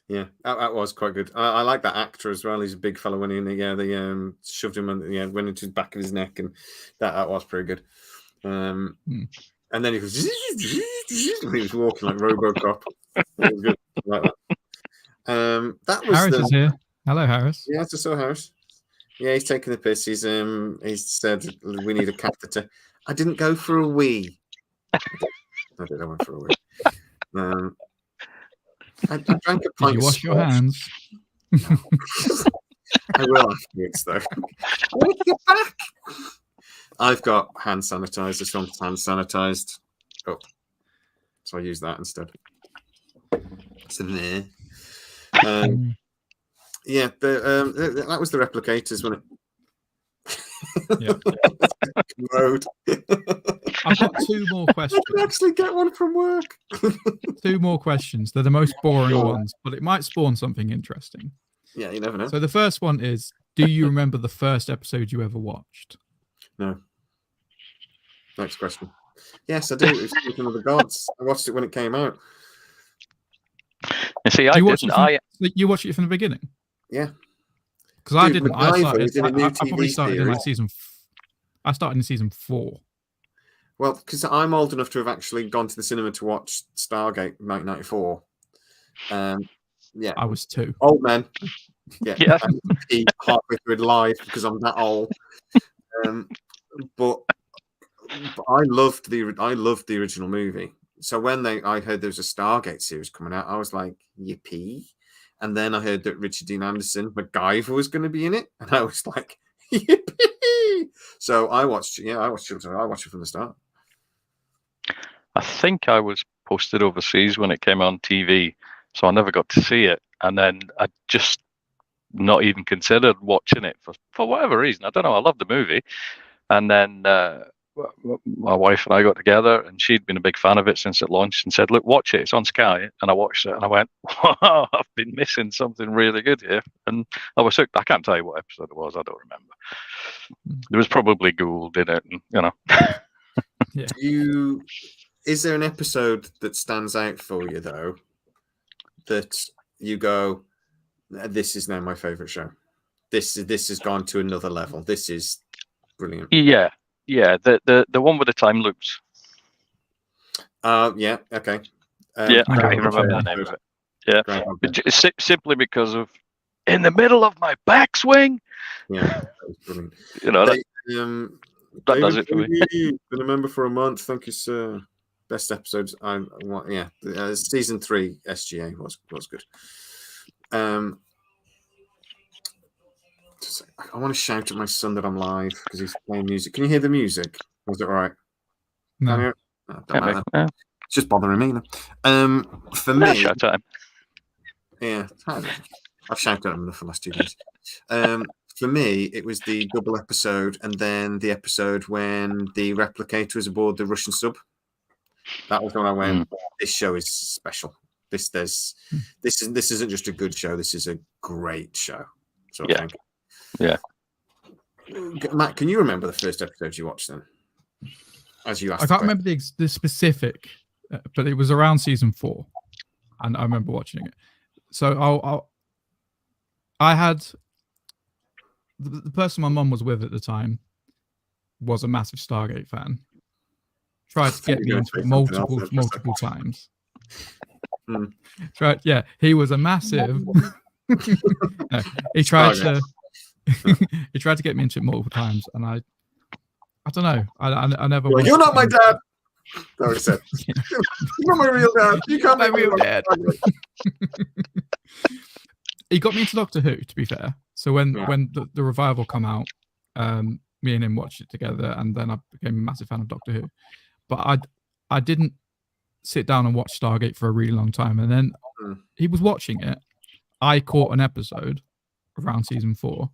Yeah, that was quite good. I like that actor as well. He's a big fellow when they shoved him and went into the back of his neck, and that was pretty good. And then he was he was walking like RoboCop. It was good. I like that. That was Harris is here. Hello, Harris. Yeah, I saw Harris. Yeah, he's taking the piss. He said we need a catheter. I didn't go for a wee. I went for a wee. I drank a pint. Did you wash your hands? No. I will afterwards, though. I want to get back. I've got hand sanitizer, so I'm hand sanitized. Oh, so I use that instead. So there. That was the replicators, wasn't it? Yeah. Road. I've got two more questions. I can actually get one from work. Two more questions. They're the most boring ones, but it might spawn something interesting. Yeah, you never know. So the first one is, do you remember the first episode you ever watched? No. Next question. Yes, I do. It was Speaking of the Gods. I watched it when it came out. You see, I didn't. You watched it from the beginning? Yeah. Because I didn't. I probably started in like series. I started in season 4. Well, because I'm old enough to have actually gone to the cinema to watch Stargate 1994. Yeah. I was 2. Old man. Yeah. Halfway through it live because I'm that old. But I loved the original movie. So when I heard there was a Stargate series coming out, I was like, yippee. And then I heard that Richard Dean Anderson, MacGyver, was going to be in it. And I was like, yippee. So I watched Children. I watched it from the start. I think I was posted overseas when it came on TV, so I never got to see it. And then I just not even considered watching it for whatever reason. I don't know. I love the movie. And then my wife and I got together, and she'd been a big fan of it since it launched, and said, "Look, watch it. It's on Sky." And I watched it, and I went, "Wow, I've been missing something really good here." And I was hooked. I can't tell you what episode it was. I don't remember. There was probably Gould in it, and you know. Yeah. Is there an episode that stands out for you though, that you go, "This is now my favorite show. This has gone to another level. This is brilliant." Yeah. Yeah, the one with the time loops. Yeah, okay. I can't even remember the name of it. Yeah, simply because of in the middle of my backswing. Yeah, that was brilliant. You know, that does it for me. Been a member for a month. Thank you, sir. Best episodes. Season 3 SGA was good. I want to shout at my son that I'm live because he's playing music. Can you hear the music? Was it all right? No. Don't matter. It's just bothering me. For me, shout at him. Yeah, I've shouted at him for the last 2 days. For me, it was the double episode, and then the episode when the replicator was aboard the Russian sub. That was when I went. This show is special. This isn't just a good show. This is a great show. Sort of thing. Yeah. Matt, can you remember the first episode you watched then? As you asked, I can't remember the specific, but it was around season 4, and I remember watching it. So I had the person my mum was with at the time was a massive Stargate fan. Tried to get me into it multiple times. Right? Yeah, he was a massive. No, he tried to. He tried to get me into it multiple times, and I don't know. I never. You're not my dad. That was said. You're not my real dad. You can't be my real dad. He got me into Doctor Who, to be fair. So when the revival come out, me and him watched it together, and then I became a massive fan of Doctor Who. But I didn't sit down and watch Stargate for a really long time, and then he was watching it. I caught an episode around season 4,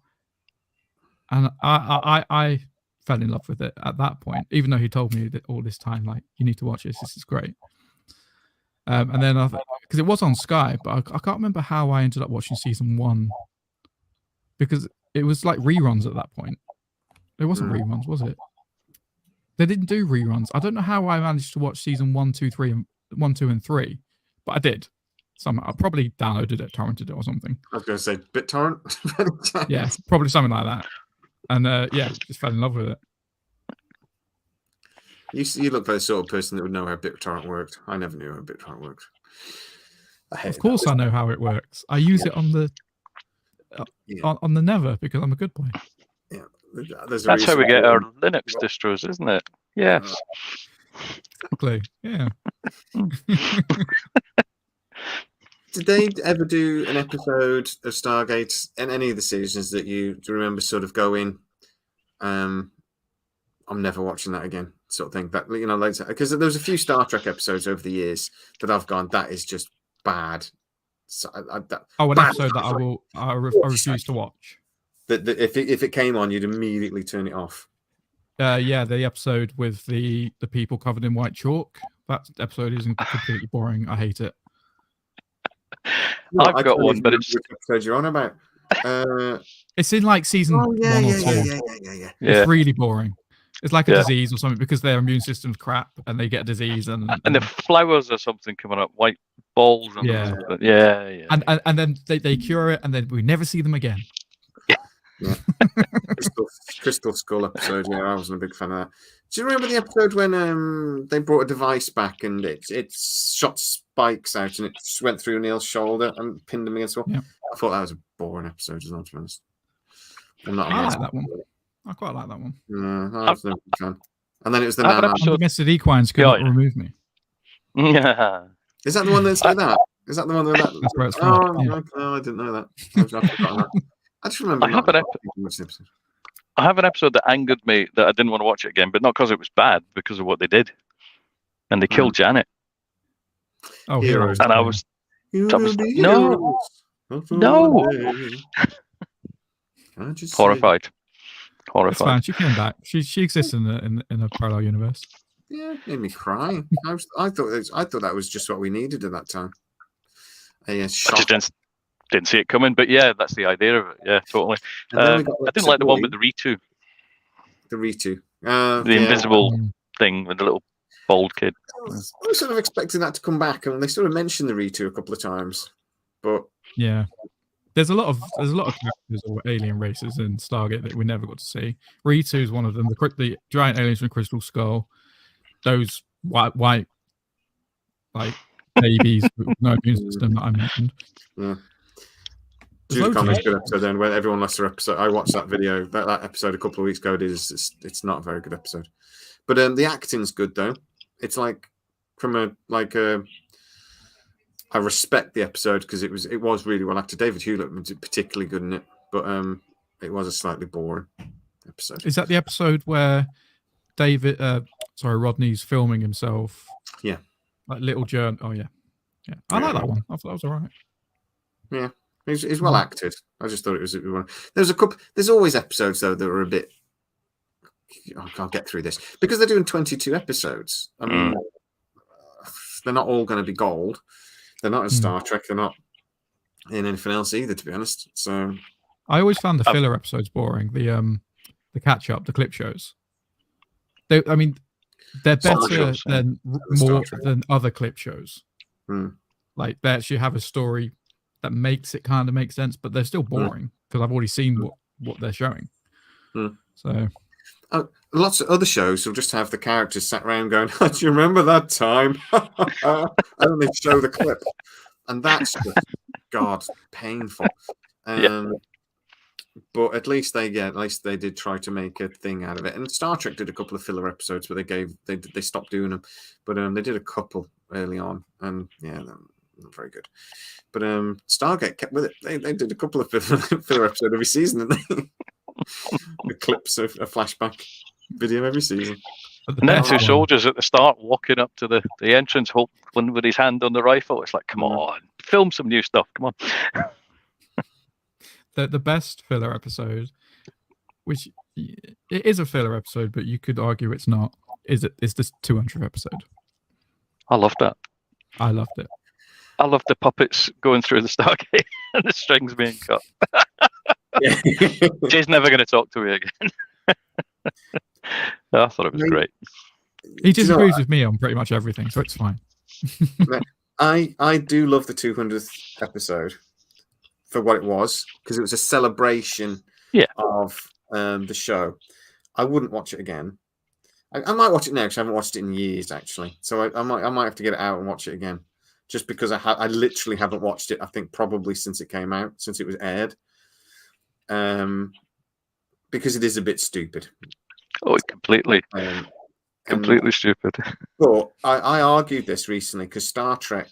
and I fell in love with it at that point. Even though he told me that all this time, like, you need to watch this. This is great. And then because it was on Sky, but I can't remember how I ended up watching season 1, because it was like reruns at that point. It wasn't reruns, was it? They didn't do reruns. I don't know how I managed to watch season 1, 2, and 3, but I did. I probably downloaded it, torrented it, or something. I was going to say BitTorrent. Yeah, probably something like that. And just fell in love with it. You look like the sort of person that would know how BitTorrent worked. I never knew how BitTorrent worked. Of course, I know how it works. I use it on the on the Never because I'm a good boy. Yeah, that's how we get our Linux distros, isn't it? Yes. Exactly. Yeah. Did they ever do an episode of Stargate in any of the seasons that you remember sort of going, I'm never watching that again, sort of thing? That, you know, like, because there's a few Star Trek episodes over the years that I've gone, that is just bad. So, an episode that I refuse to watch. That if it came on, you'd immediately turn it off. The episode with the people covered in white chalk. That episode isn't completely boring. I hate it. I've got one, but it's which episode you're on about. It's in like season 1 or 2. Yeah. It's really boring. It's like a disease or something because their immune system's crap and they get a disease and the flowers or something coming up, white balls. And And then they cure it and then we never see them again. Yeah. Crystal Skull episode. Yeah, I wasn't a big fan of that. Do you remember the episode when they brought a device back and it shot spikes out and it went through Neil's shoulder and pinned him against the wall? Yeah. I thought that was a boring episode, as well, to be honest. I like that one. I quite like that one. No, I was never a fan. And then it was the Mr. Equines couldn't remove me. Yeah. Is that the one that's like that? Is that the one that? That's where it's from. I didn't know that. I've forgotten that. I just remember. I have an episode that angered me that I didn't want to watch it again, but not because it was bad, because of what they did. And they killed Janet. Oh, Heroes. And I was no. Horrified. It's fine. She came back. She exists in a parallel universe. Yeah, it made me cry. I thought that was just what we needed at that time. I just didn't see it coming, but yeah, that's the idea of it. Yeah, totally. I didn't like the one with the Ritu. The Ritu. The invisible thing with the little bald kid. I was sort of expecting that to come back, and they sort of mentioned the Ritu a couple of times, but yeah. There's a lot of characters or alien races in Stargate that we never got to see. Ritu is one of them. The giant aliens from Crystal Skull, those white like babies with no immune system that I mentioned. Yeah. Jude Connor's good episode then, where everyone lost their episode. I watched that video, that episode a couple of weeks ago. It's not a very good episode, but the acting's good though. It's like I respect the episode because it was really well acted. David Hewlett was particularly good in it, but it was a slightly boring episode. Is that the episode where Rodney's filming himself? Yeah, like little journey. Oh yeah. I like that one. I thought that was all right. Yeah, it's well acted. I just thought it was one. There's a couple. There's always episodes though that are a bit. I'll get through this because they're doing 22 episodes. I mean. They're not all going to be gold. They're not in Star Trek. They're not in anything else either, to be honest. So I always found the filler episodes boring. The catch up, the clip shows. They're better than more than other clip shows. Like they actually have a story that makes it kind of make sense, but they're still boring because I've already seen what they're showing. So lots of other shows will just have the characters sat around going, "Do you remember that time?" and then they show the clip, and that's just, painful. But at least they did try to make a thing out of it. And Star Trek did a couple of filler episodes where they stopped doing them, but they did a couple early on, and they're not very good. But Stargate kept with it. They did a couple of filler episodes every season, didn't they? The clips of a flashback video every season. And then two soldiers at the start walking up to the entrance, one with his hand on the rifle. It's like, come on, film some new stuff. Come on. The best filler episode, which it is a filler episode, but you could argue it's not, is this 200th episode. I loved that. I loved it. I loved the puppets going through the Stargate and the strings being cut. Jay's never going to talk to me again. I thought it was great. He disagrees with me on pretty much everything, so it's fine. I do love the 200th episode for what it was, because it was a celebration of the show. I wouldn't watch it again. I might watch it now because I haven't watched it in years, actually. So I might have to get it out and watch it again, just because I literally haven't watched it. I think probably since it came out, since it was aired, because it is a bit stupid. Oh, completely stupid. But I argued this recently because Star Trek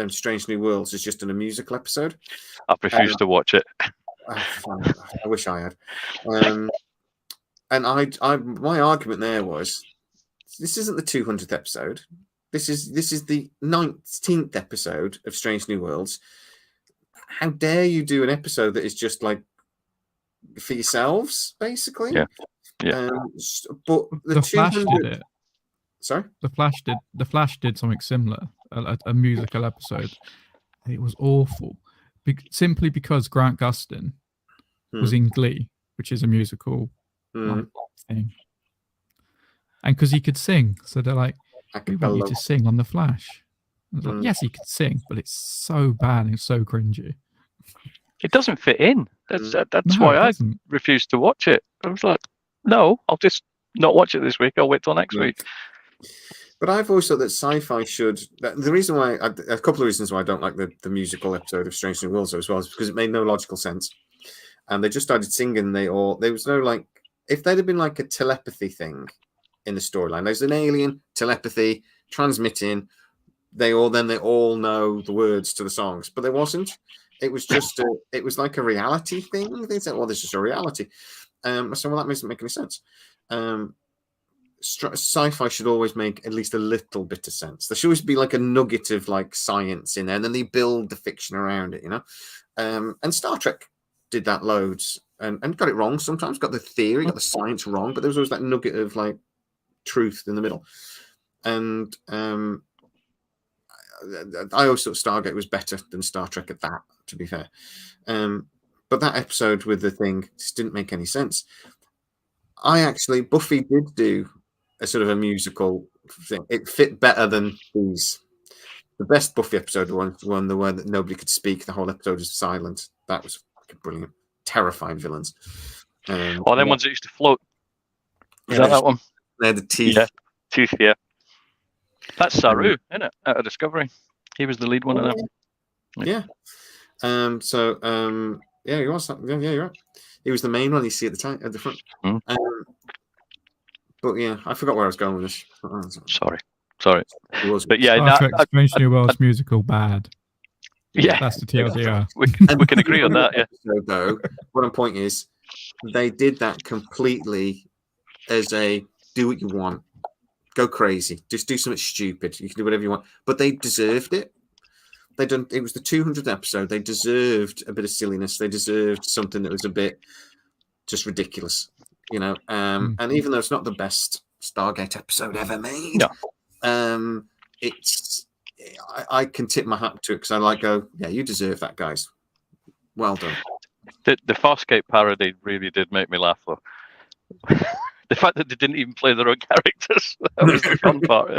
Strange New Worlds is just a musical episode. I've refused to watch it. I wish I had. And my argument there was, this isn't the 200th episode. This is the 19th episode of Strange New Worlds. How dare you do an episode that is just like for yourselves, basically? Yeah. But the Flash did it. Sorry, The Flash did something similar, a musical episode. It was awful, simply because Grant Gustin was in Glee, which is a musical thing, and because he could sing, so they're like, "We want you to sing on the Flash." I was like, "Yes, he could sing, but it's so bad and it's so cringy." It doesn't fit in. That's why I refused to watch it. I was like, no, I'll just not watch it this week. I'll wait till next week. But I've always thought that sci-fi should. The reason why, a couple of reasons why I don't like the musical episode of Strange New Worlds as well, is because it made no logical sense, and they just started singing. There was no like, if there'd have been like a telepathy thing in the storyline, there's an alien telepathy transmitting. They all know the words to the songs, but there wasn't. It was just it was like a reality thing. They said, "Well, this is a reality." So that doesn't make any sense. Sci-fi should always make at least a little bit of sense. There should always be like a nugget of like science in there, and then they build the fiction around it, you know. And Star Trek did that loads and got it wrong sometimes. Got the theory, got the science wrong, but there was always that nugget of like truth in the middle. And I always thought Stargate was better than Star Trek at that, to be fair. But that episode with the thing just didn't make any sense. Buffy did do a sort of a musical thing. It fit better than these. The best Buffy episode was one the one that nobody could speak. The whole episode was silent. That was brilliant. Terrifying villains. Them ones that used to float. Is that one? They're the teeth. Yeah, teeth, yeah. That's Saru, isn't it? Out of Discovery. He was the lead one of them. Yeah. Yeah, he was. Yeah, you're right. He was the main one you see at the front. But yeah, I forgot where I was going with this. Sorry. It was. But yeah, Strange New Worlds musical bad. Yeah, that's the TLDR. We can agree on that. Yeah. So, though, what I'm pointing is, they did that completely as a do what you want, go crazy, just do something stupid. You can do whatever you want, but they deserved it. It was the 200th episode. They deserved a bit of silliness. They deserved something that was a bit just ridiculous, you know. And even though it's not the best Stargate episode ever made, no. it's I can tip my hat to it because I go, yeah, you deserve that, guys. Well done. The Farscape parody really did make me laugh, though. The fact that they didn't even play their own characters, that was the fun part.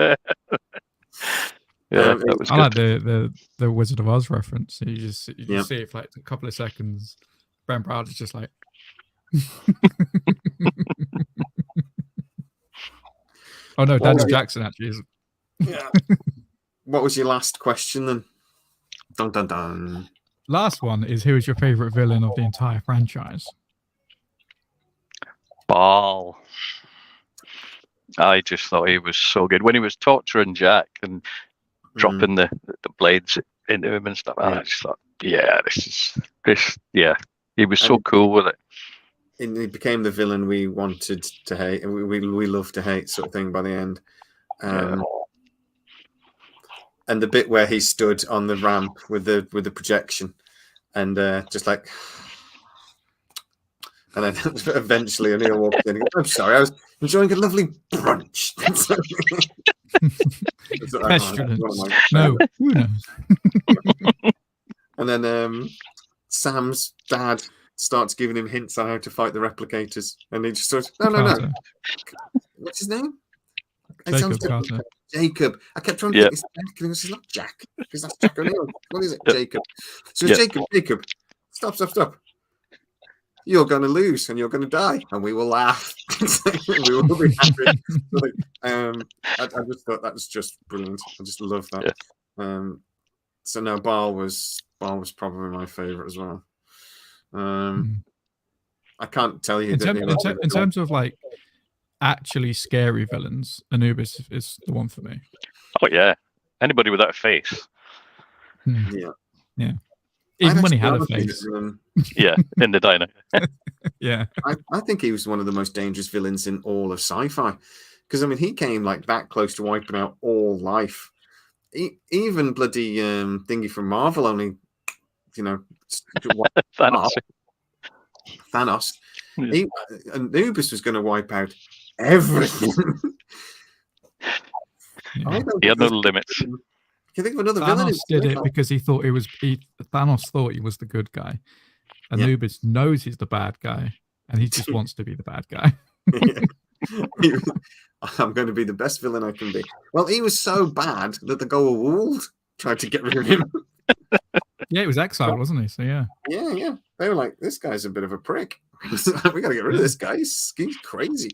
Yeah, that was I good. like the Wizard of Oz reference. You just see it for like a couple of seconds. Ben Browder's just like. Oh no, Daniel Jackson actually is. Yeah. What was your last question then? Dun dun dun. Last one is, who is your favorite villain of the entire franchise? Baal. I just thought he was so good when he was torturing Jack and dropping the blades into him and stuff. I just thought, yeah, he was so cool with it. And he became the villain we wanted to hate, and we love to hate, sort of thing by the end. And the bit where he stood on the ramp with the projection, and just like. And then eventually O'Neill walked in and goes, I'm sorry, I was enjoying a lovely brunch. No. And then Sam's dad starts giving him hints on how to fight the replicators. And he just sort of, no. What's his name? Jacob. I kept trying to think it's Jack, and it's not Jack, because that's Jack O'Neill. What is it? Jacob. So Jacob, stop. You're going to lose and you're going to die, and we will laugh. We will be happy. I just thought that was just brilliant. I just love that. Yeah. So no, Baal was probably my favorite as well. I can't tell you in terms of like actually scary villains, Anubis is the one for me. Oh yeah, anybody without a face. Yeah. Even when he had a face. Yeah, in the diner. Yeah. I think he was one of the most dangerous villains in all of sci-fi. Because, I mean, he came like that close to wiping out all life. Even bloody thingy from Marvel only, Thanos. Yeah. Anubis was going to wipe out everything. He had no limits. Can you think of another Thanos villain? Did it because Thanos thought he was the good guy. Anubis knows he's the bad guy, and he just wants to be the bad guy. I'm going to be the best villain I can be. Well, he was so bad that the Goa'uld tried to get rid of him. Yeah, he was exiled, wasn't he? So yeah. Yeah. They were like, this guy's a bit of a prick. We got to get rid of this guy. He's crazy.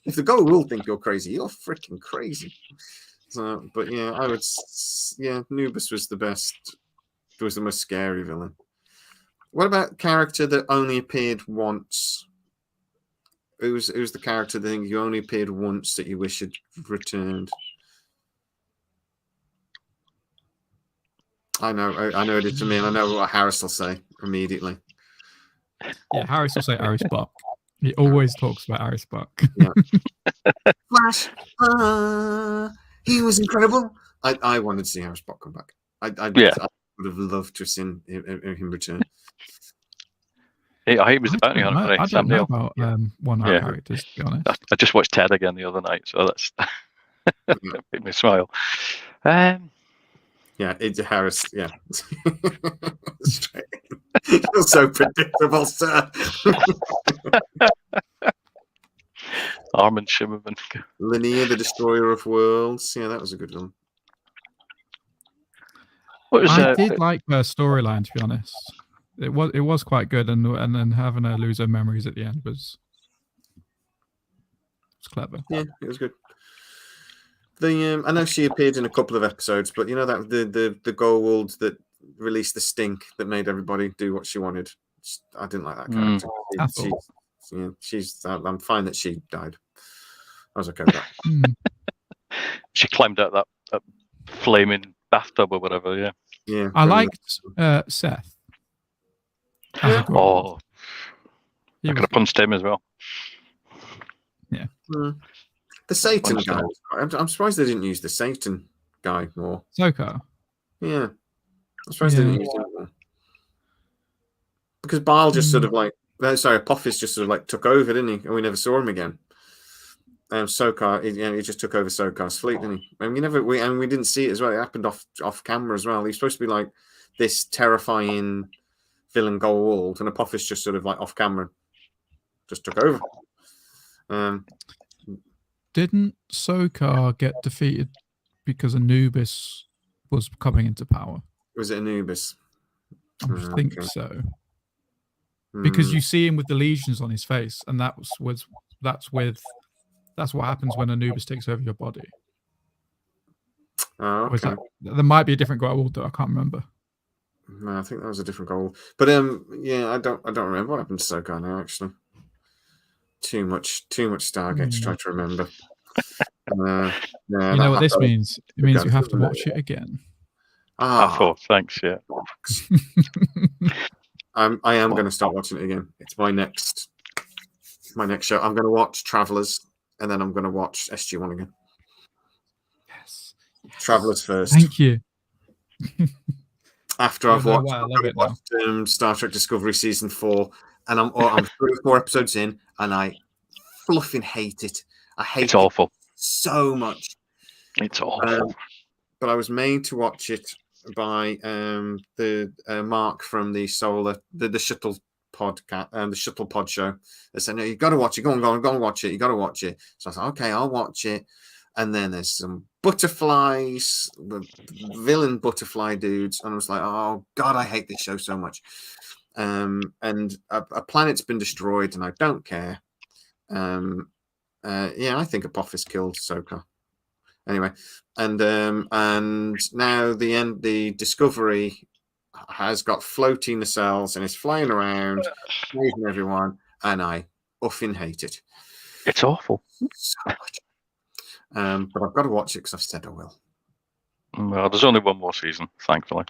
If the Goa'uld think you're crazy, you're freaking crazy. So, but yeah, Anubis was the best. It was the most scary villain. What about character that only appeared once? Who's the character that you only appeared once that you wish had returned? I know it is for me, and I know what Harris will say immediately. Yeah, Harris will say Aris Buck. He always talks about Aris Buck. Yeah. Flash. He was incredible. I wanted to see Harris Buck come back. I would have loved to have seen him return. He was the bounty hunter. I don't know about one of our characters, to be honest. I just watched Ted again the other night, so that's that made me smile. It's Harris. Yeah, you're so predictable, sir. Armin Shimmerman. Linnea, the Destroyer of Worlds. Yeah, that was a good one. I did like her storyline, to be honest. It was quite good, and then having her lose her memories at the end was clever. Yeah, it was good. I know she appeared in a couple of episodes, but you know that the Goa'uld that released the stink that made everybody do what she wanted. I didn't like that character. I'm fine that she died. I was okay with that. She climbed out that flaming bathtub or whatever. Yeah. I liked Seth. I could have punched him as well. Yeah. The Satan guy. I'm surprised they didn't use the Satan guy more. Sokar. Yeah. I'm surprised they didn't use him more. Because Baal just sort of like, Apophis just sort of like took over, didn't he? And we never saw him again. Sokar, he just took over Sokar's fleet, didn't he? And we didn't see it as well. It happened off camera as well. He's supposed to be like this terrifying villain Goa'uld, and Apophis just sort of like off camera just took over. Didn't Sokar get defeated because Anubis was coming into power? Was it Anubis? I think so. Because you see him with the lesions on his face, and that's what happens when Anubis takes over your body. Oh, okay. There might be a different Goa'uld, though. I can't remember. No, I think that was a different Goa'uld. But yeah, I don't remember what happened to Sokar now. Actually, too much Stargate to try to remember. You know what this means? It means you have to watch it again. Thanks. Yeah. I am going to start watching it again. It's my next show. I'm going to watch Travelers, and then I'm going to watch SG-1 again. Yes. Travelers first. Thank you. After I've watched Star Trek Discovery Season 4, and I'm 3 or 4 episodes in, and I fluffing hate it. It's awful. So much. It's awful. But I was made to watch it by the Mark from the Shuttle podcast, the Shuttle Pod show. They said, "No, you got to watch it. Go and watch it. You got to watch it." So I thought, "Okay, I'll watch it." And then there's some butterflies, the villain butterfly dudes, and I was like, "Oh God, I hate this show so much." And a planet's been destroyed, and I don't care. I think Apophis killed Sokar. Anyway, and now the Discovery has got floating nacelles and is flying around, saving everyone, and I effing hate it. It's awful. So much. But I've got to watch it because I've said I will. Well, there's only one more season, thankfully.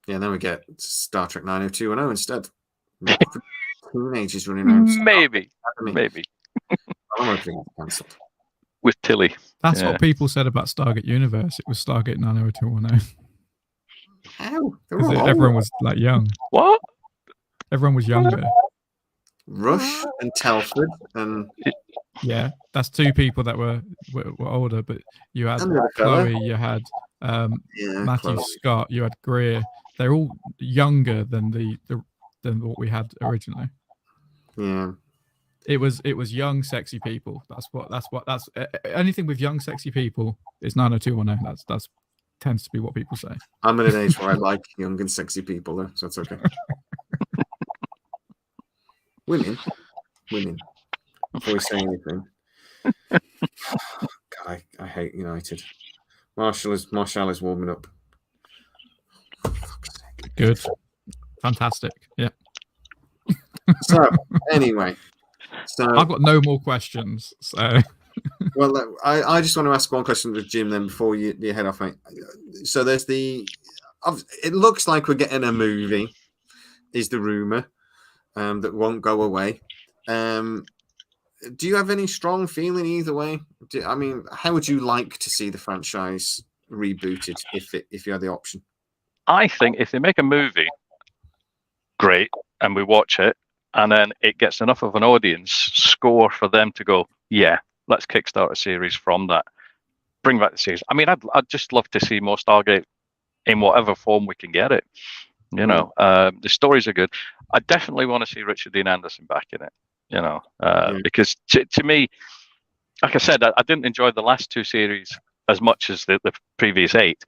Yeah, then we get Star Trek 90210 instead. Teenagers running around. Maybe. I'm hoping it's cancelled. With Tilly. That's what people said about Stargate Universe. It was Stargate 90210. How? Everyone was like young. What? Everyone was younger. Rush and Telford and that's 2 people that were older. But you had Chloe, you had Matthew Chloe. Scott, you had Greer. They're all younger than than what we had originally. Yeah. It was young, sexy people. That's anything with young, sexy people is 90210. That's tends to be what people say. I'm at an age where I like young and sexy people, though, so it's okay. Women. Before we say anything. God, I hate United. Marshall is warming up. Good. Fantastic. Yeah. So anyway. I've got no more questions. So, well, I just want to ask one question with Jim then before you head off, mate. So there's it looks like we're getting a movie, is the rumor, that won't go away. Do you have any strong feeling either way? How would you like to see the franchise rebooted if you had the option? I think if they make a movie, great, and we watch it, and then it gets enough of an audience score for them to go, yeah, let's kickstart a series from that. Bring back the series. I'd just love to see more Stargate in whatever form we can get it. The stories are good. I definitely want to see Richard Dean Anderson back in it. Because to me, like I said, I didn't enjoy the last 2 series as much as the previous 8,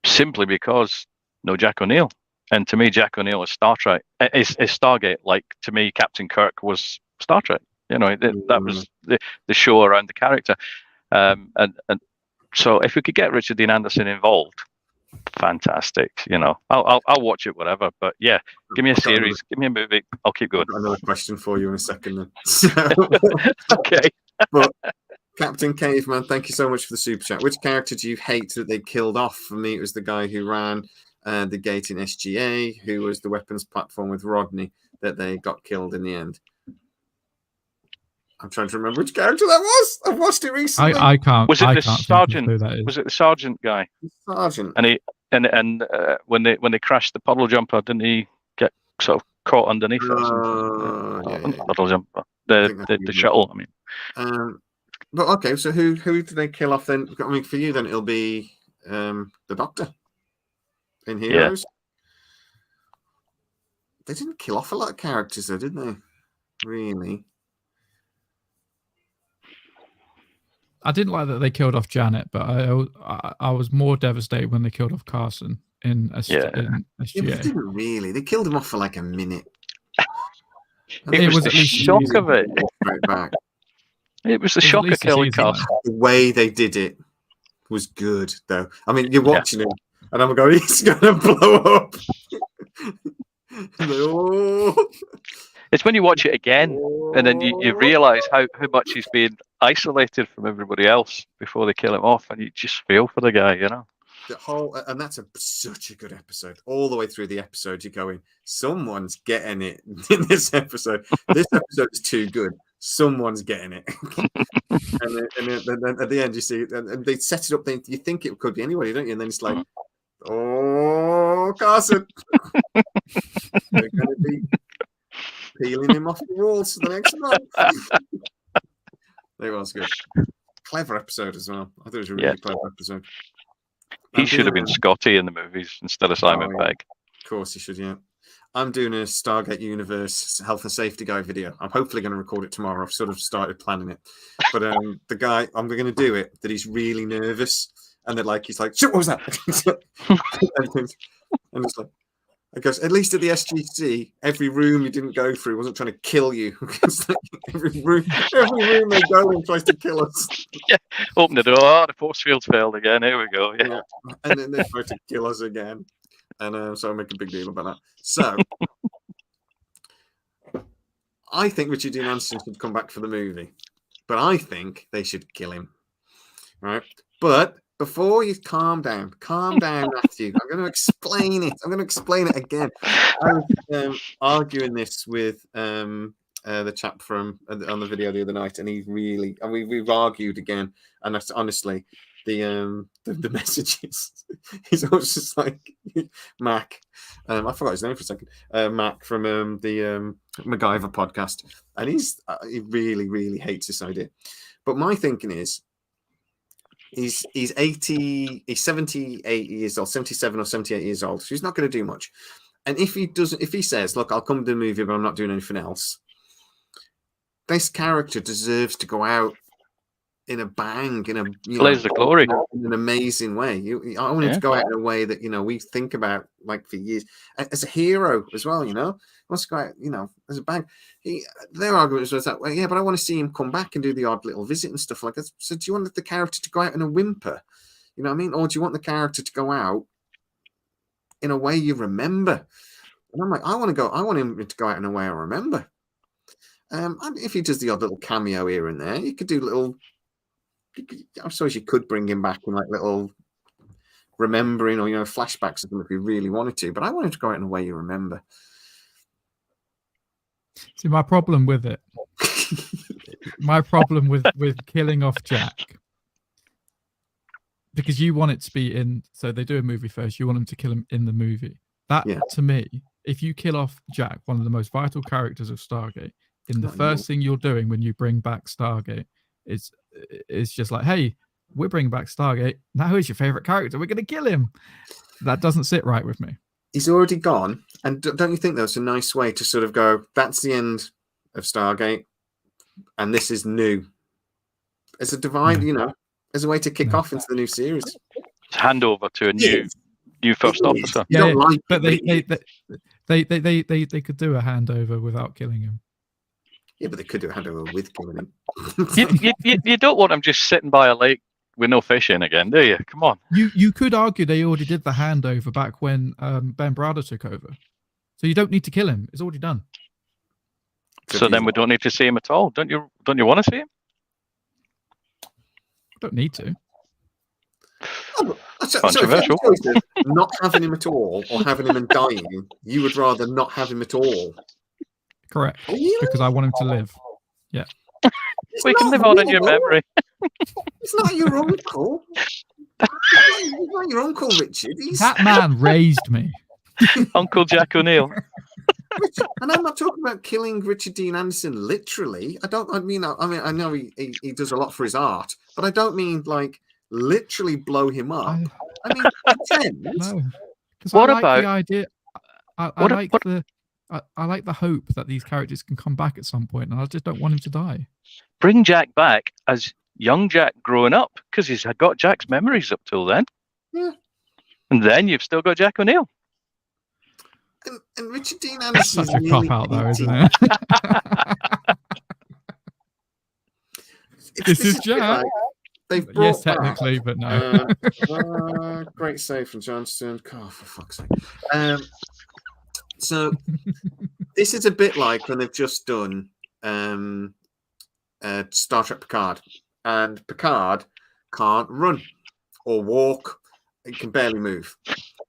simply because no Jack O'Neill. And to me, Jack O'Neill is Star Trek. Is Stargate. Like, to me, Captain Kirk was Star Trek. That was the show around the character. And so if we could get Richard Dean Anderson involved, fantastic. I'll watch it, whatever. But yeah, give me a series, give me a movie. I'll keep going. I've got another question for you in a second then. Okay. But Captain Caveman, thank you so much for the super chat. Which character do you hate that they killed off? For me, it was the guy who ran the gate in SGA, who was the weapons platform with Rodney, that they got killed in the end. I'm trying to remember which character that was. I've watched it recently. I can't. Was it the sergeant? Was it the sergeant guy? The sergeant. And when they crashed the puddle jumper, didn't he get sort of caught underneath it or something? Yeah. Puddle jumper. the shuttle. I mean, but okay, so who do they kill off then? I mean, for you then it'll be the Doctor in Heroes. They didn't kill off a lot of characters though, did they? Really? I didn't like that they killed off Janet, but I was more devastated when they killed off Carson in SGA. Yeah, they didn't really. They killed him off for like a minute. It was at least shock of it. Right back. It was the shock of killing Carson. The way they did it was good, though. I mean, you're watching it, and I'm going, he's going to blow up. It's when you watch it again, and then you realise how much he's being isolated from everybody else before they kill him off, and you just feel for the guy, you know. The whole, and that's such a good episode. All the way through the episode, you're going, someone's getting it in this episode. This episode is too good. Someone's getting it. and then at the end, you see, and they set it up. You think it could be anybody, don't you? And then it's like, oh, Carson. They're going to be peeling him off the walls for the next month. It was good. Clever episode as well. I thought it was a really clever episode. He should have been Scotty in the movies instead of Simon Pegg. Of course he should, yeah. I'm doing a Stargate Universe health and safety guy video. I'm hopefully going to record it tomorrow. I've sort of started planning it. But the guy, I'm going to do it, that he's really nervous. And they're like, he's like, shit, what was that? And it's like, I guess at least at the SGC, every room you didn't go through wasn't trying to kill you. every room they go in tries to kill us. Yeah, open the door. The force field's failed again. Here we go. Yeah. And then they try to kill us again. And so I make a big deal about that. So I think Richard Dean Anderson should come back for the movie, but I think they should kill him. Right, but. Before you calm down, Matthew. I'm going to explain it. I'm going to explain it again. I was arguing this with the chap from on the video the other night, and we've argued again. And that's honestly the messages. He's always just like Mac. I forgot his name for a second. Mac from the MacGyver podcast, and he really, really hates this idea. But my thinking is. He's 78 years old, 77 or 78 years old. So he's not going to do much. And if he says, look, I'll come to the movie, but I'm not doing anything else. This character deserves to go out in a bang, blaze of glory, in an amazing way. I want him to go out in a way that, we think about like for years as a hero as well, wants to go out, as a bang. Their argument was that, well, yeah, but I want to see him come back and do the odd little visit and stuff like that. So do you want the character to go out in a whimper? You know what I mean? Or do you want the character to go out in a way you remember? And I'm like, I want him to go out in a way I remember. And if he does the odd little cameo here and there, you could do little. I suppose you could bring him back in like little remembering or flashbacks or something if you really wanted to. But I want him to go out in a way you remember. See, my problem with it, my problem with killing off Jack, because you want it to be in. So they do a movie first. You want them to kill him in the movie. That to me, if you kill off Jack, one of the most vital characters of Stargate, in the first thing you're doing when you bring back Stargate. It's just like, hey, we're bringing back Stargate. Now who's your favorite character? We're going to kill him. That doesn't sit right with me. He's already gone. And don't you think that's a nice way to sort of go, that's the end of Stargate. And this is new. As a divide, as a way to kick off into the new series. It's handover to a new first officer. Yeah, but they could do a handover without killing him. Yeah, but they could do a handover with killing him. You don't want him just sitting by a lake with no fish in again, do you? Come on. You could argue they already did the handover back when Ben Browder took over. So you don't need to kill him. It's already done. So then we don't need to see him at all. Don't you want to see him? Don't need to. Controversial. So not having him at all or having him and dying, you would rather not have him at all. Correct. Because I want him to live. Yeah. We can live on in your memory. It's not your uncle. It's not your uncle, Richard. That man raised me. Uncle Jack O'Neill. And I'm not talking about killing Richard Dean Anderson literally. I mean, I know he does a lot for his art, but I don't mean like literally blow him up. I mean, pretend. No, because What I like about- the idea. I like the hope that these characters can come back at some point, and I just don't want him to die. Bring Jack back as young Jack growing up, because he's got Jack's memories up till then. Yeah. And then you've still got Jack O'Neill. And Richard Dean Anderson Such a cop out, though, isn't it? This is Jack. They've brought Yes, technically, but no. Great save from Johnston. God, for fuck's sake. So this is a bit like when they've just done Star Trek Picard, and Picard can't run or walk; he can barely move.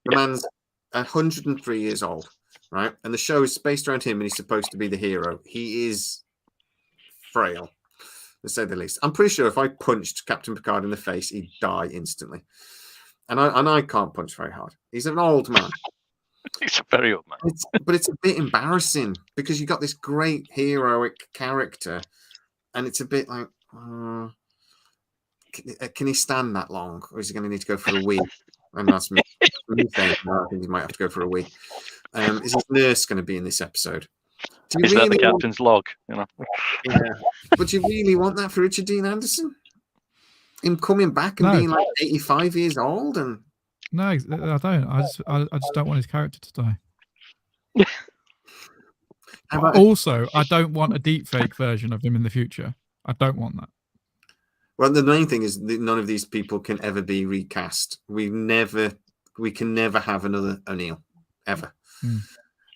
The man's 103 years old, right? And the show is based around him, and he's supposed to be the hero. He is frail, to say the least. I'm pretty sure if I punched Captain Picard in the face, he'd die instantly. And I can't punch very hard. He's an old man. He's a very old man. But it's a bit embarrassing because you got this great heroic character, and it's a bit like, can he stand that long, or is he going to need to go for a wee? And that's me. I think he might have to go for a wee. Is his nurse going to be in this episode? Is that the captain's log? You know. Yeah. But do you really want that for Richard Dean Anderson? Him coming back and being like 85 years old and. No, I don't. I just don't want his character to die. Also, I don't want a deepfake version of him in the future. I don't want that. Well, the main thing is that none of these people can ever be recast. We can never have another O'Neill ever,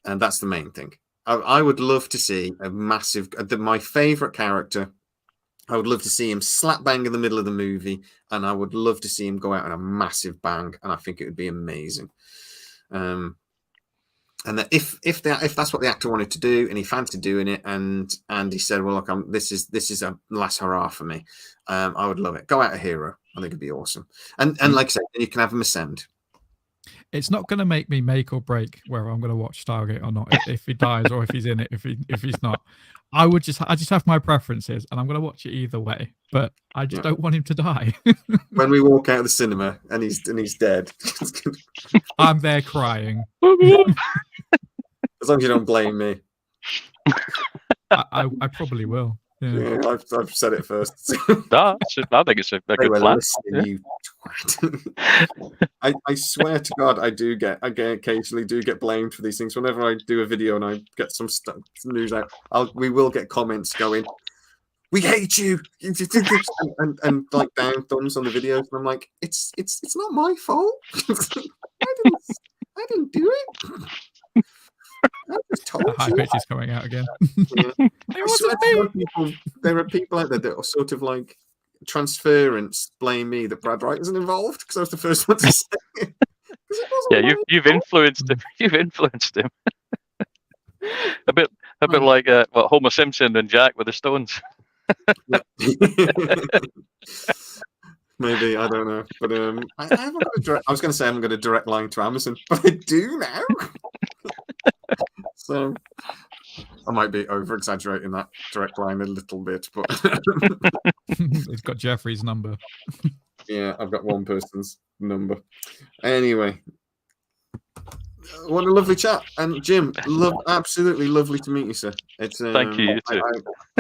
and that's the main thing. I would love to see a massive. My favorite character. I would love to see him slap bang in the middle of the movie, and I would love to see him go out on a massive bang, and I think it would be amazing. And that if that's what the actor wanted to do, and he fancied doing it, and he said, "Well, look, this is a last hurrah for me," I would love it. Go out a hero. I think it'd be awesome. And like I said, you can have him ascend. It's not going to make me make or break whether I'm going to watch Stargate or not. If he dies or if he's in it, if he's not, I just have my preferences, and I'm going to watch it either way. But I just don't want him to die. When we walk out of the cinema and he's dead, I'm there crying. As long as you don't blame me. I probably will. Yeah, I've said it first. I think it's a good plan. You twat. I swear to God, I occasionally do get blamed for these things. Whenever I do a video and I get some news out, we will get comments going, "We hate you," and like down thumbs on the videos, and I'm like, it's not my fault. I didn't do it. I just told you. High pitch is coming out again. Yeah. There are people out there that are sort of like transference blame me that Brad Wright isn't involved because I was the first one to say it. Yeah, you've influenced him. You've influenced him. a bit like Homer Simpson and Jack with the Stones. Maybe, I don't know, but I haven't got a direct. I was going to say I haven't got a direct line to Amazon, but I do now. So I might be over exaggerating that direct line a little bit, but it's got Jeffrey's number. Yeah, I've got one person's number. Anyway, what a lovely chat, and Jim, absolutely lovely to meet you, sir. It's thank you. You too.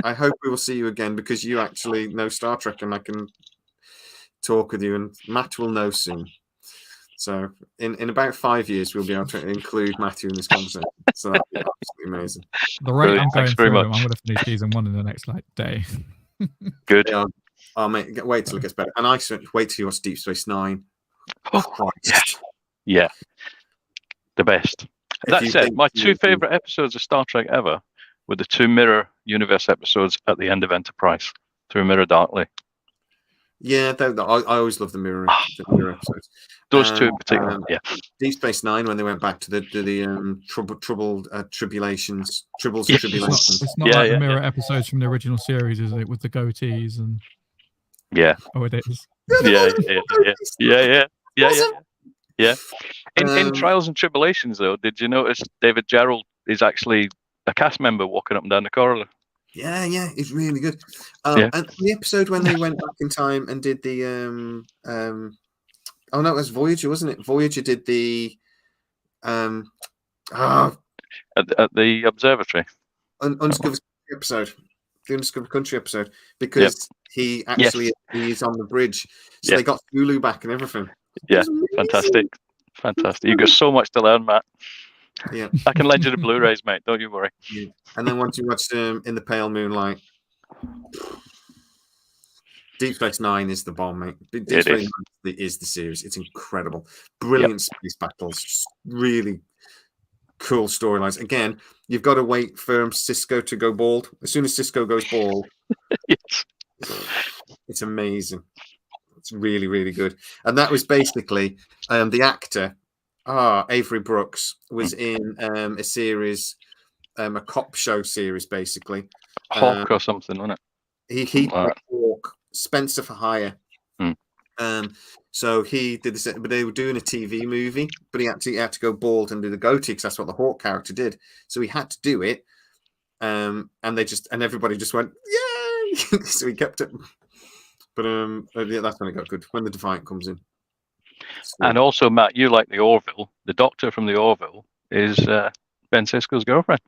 I hope we will see you again because you actually know Star Trek, and I can talk with you, and Matt will know soon. So in about 5 years, we'll be able to include Matthew in this conversation. So that'd be absolutely amazing. The rate I'm going through, I'm going to finish season 1 in the next day. Good. Yeah, I'll wait till it gets better, and I wait till you watch Deep Space Nine. Oh, yeah, the best. That said, my two favorite episodes of Star Trek ever were the 2 Mirror Universe episodes at the end of Enterprise, Through Mirror Darkly. Yeah, I always love the mirror episodes. Those two in particular, yeah. Deep Space Nine, when they went back to the tribulations. It's not like the mirror episodes from the original series, is it? With the goatees and oh, it is. Yeah. In Trials and Tribulations, though, did you notice David Gerrold is actually a cast member walking up and down the corridor. Yeah, it's really good. Yeah. And the episode when they went back in time and did the oh no, it was Voyager, wasn't it? Voyager did the At the observatory. Undiscovered episode, the Undiscovered Country episode, because he actually he's on the bridge, so they got Hulu back and everything. Yeah, fantastic. You've got so much to learn, Matt. Yeah, I can lend you the Blu-rays, mate. Don't you worry. Yeah. And then once you watch In the Pale Moonlight, Deep Space Nine is the bomb, mate. Deep Space Nine is the series. It's incredible, brilliant space battles, just really cool storylines. Again, you've got to wait for Cisco to go bald. As soon as Cisco goes bald, it's amazing. It's really, really good. And that was basically the actor, Avery Brooks, was in a series, a cop show series, basically. Hawk or something, wasn't it? He Hawk, Spencer for Hire. So he did this, but they were doing a TV movie, but he had to go bald and do the goatee because that's what the Hawk character did. So he had to do it, and everybody just went yay. So he kept it. But that's when it got good, when the Defiant comes in. So. And also, Matt, you like the Orville. The Doctor from the Orville is Ben Sisko's girlfriend.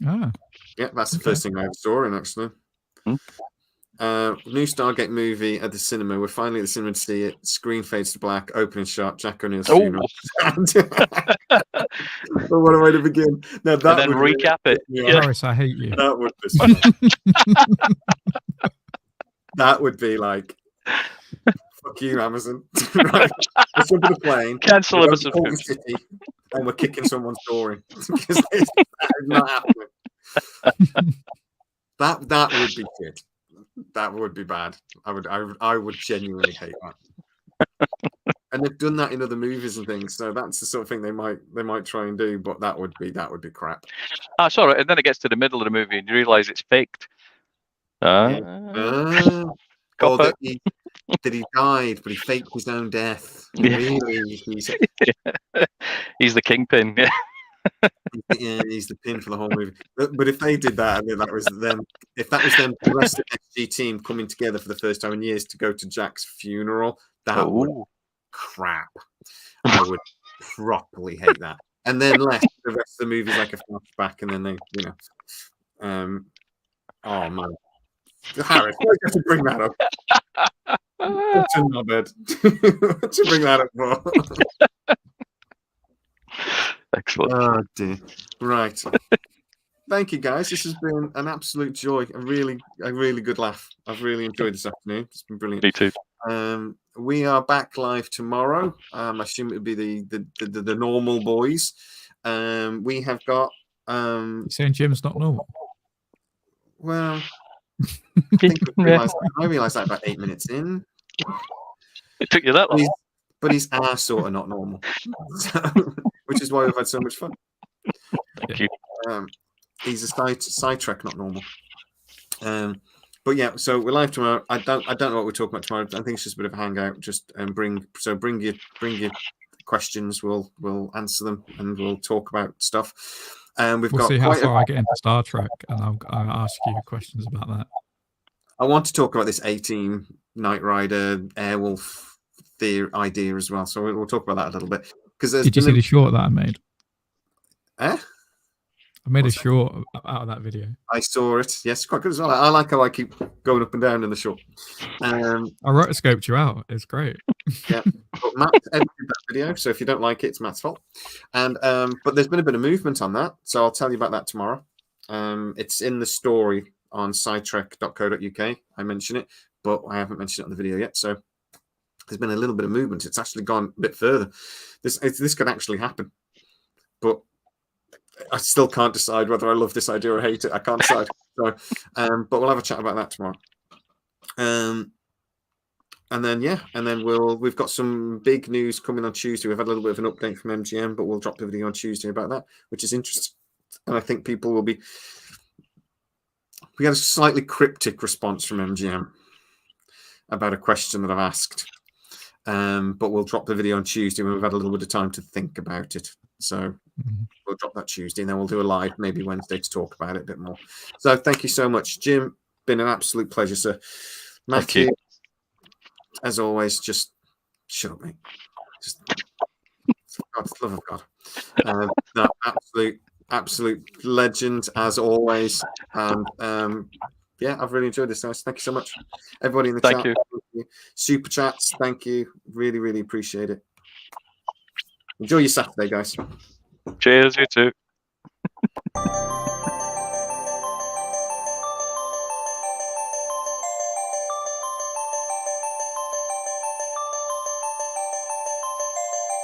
Ah. Yeah, that's the first thing I ever saw in, actually. New Stargate movie at the cinema. We're finally at the cinema to see it. Screen fades to black. Opening shot. Jack O'Neill's funeral. Well, what a way to begin. Now, that and then recap it. Harris, I hate you. That would be. That would be like, fuck you, Amazon. Right. Let's jump in a plane. Cancel Amazon City, and we're kicking someone's door in. Because that is not happening. That would be shit. That would be bad. I would genuinely hate that. And they've done that in other movies and things, so that's the sort of thing they might try and do. But that would be crap. Sorry. And then it gets to the middle of the movie and you realise it's faked. That he died, but he faked his own death. Really, he's the kingpin. Yeah, he's the pin for the whole movie. But if they did that, and that was them, the rest of the SG team coming together for the first time in years to go to Jack's funeral, that would crap. I would properly hate that. And then the rest of the movie is like a flashback, and then they, oh man. Harris, why do you have to bring that up? What's in my bed? To bring that up for? Excellent. Oh dear. Right. Thank you, guys. This has been an absolute joy. A really good laugh. I've really enjoyed this afternoon. It's been brilliant. Me too. We are back live tomorrow. I assume it would be the normal boys. We have got. You're saying Jim's not normal? Well. I realised that about 8 minutes in. It took you that long. But he's sort of not normal. Which is why we've had so much fun. Thank you. He's a SciTrek, not normal. But yeah, so we're live tomorrow. I don't know what we're talking about tomorrow. I think it's just a bit of a hangout. Just bring your questions. We'll answer them and we'll talk about stuff. We'll see how far I get into Star Trek, and I'll ask you questions about that. I want to talk about this A-Team Knight Rider Airwolf idea as well, so we'll talk about that a little bit. Did you see the short that I made? I made a short out of that video. I saw it. Yes, quite good as well. I like how I keep going up and down in the short. I rotoscoped you out. It's great. Yeah, but Matt edited that video, so if you don't like it, it's Matt's fault. And but there's been a bit of movement on that, so I'll tell you about that tomorrow. It's in the story on scitrek.co.uk. I mention it, but I haven't mentioned it on the video yet. So there's been a little bit of movement. It's actually gone a bit further. This could actually happen, but I still can't decide whether I love this idea or hate it. I can't decide. So, but we'll have a chat about that tomorrow. And then we've got some big news coming on Tuesday. We've had a little bit of an update from MGM, but we'll drop the video on Tuesday about that, which is interesting. And I think people will be. We had a slightly cryptic response from MGM about a question that I've asked. But we'll drop the video on Tuesday when we've had a little bit of time to think about it. So we'll drop that Tuesday, and then we'll do a live maybe Wednesday to talk about it a bit more. So thank you so much, Jim. Been an absolute pleasure, sir. Matthew, as always, just shut up, mate. Just God, love of God. That absolute legend as always. And yeah, I've really enjoyed this, guys. Thank you so much, everybody in the chat. Thank you. Super chats, thank you. Really, really appreciate it. Enjoy your Saturday, guys. Cheers, you too.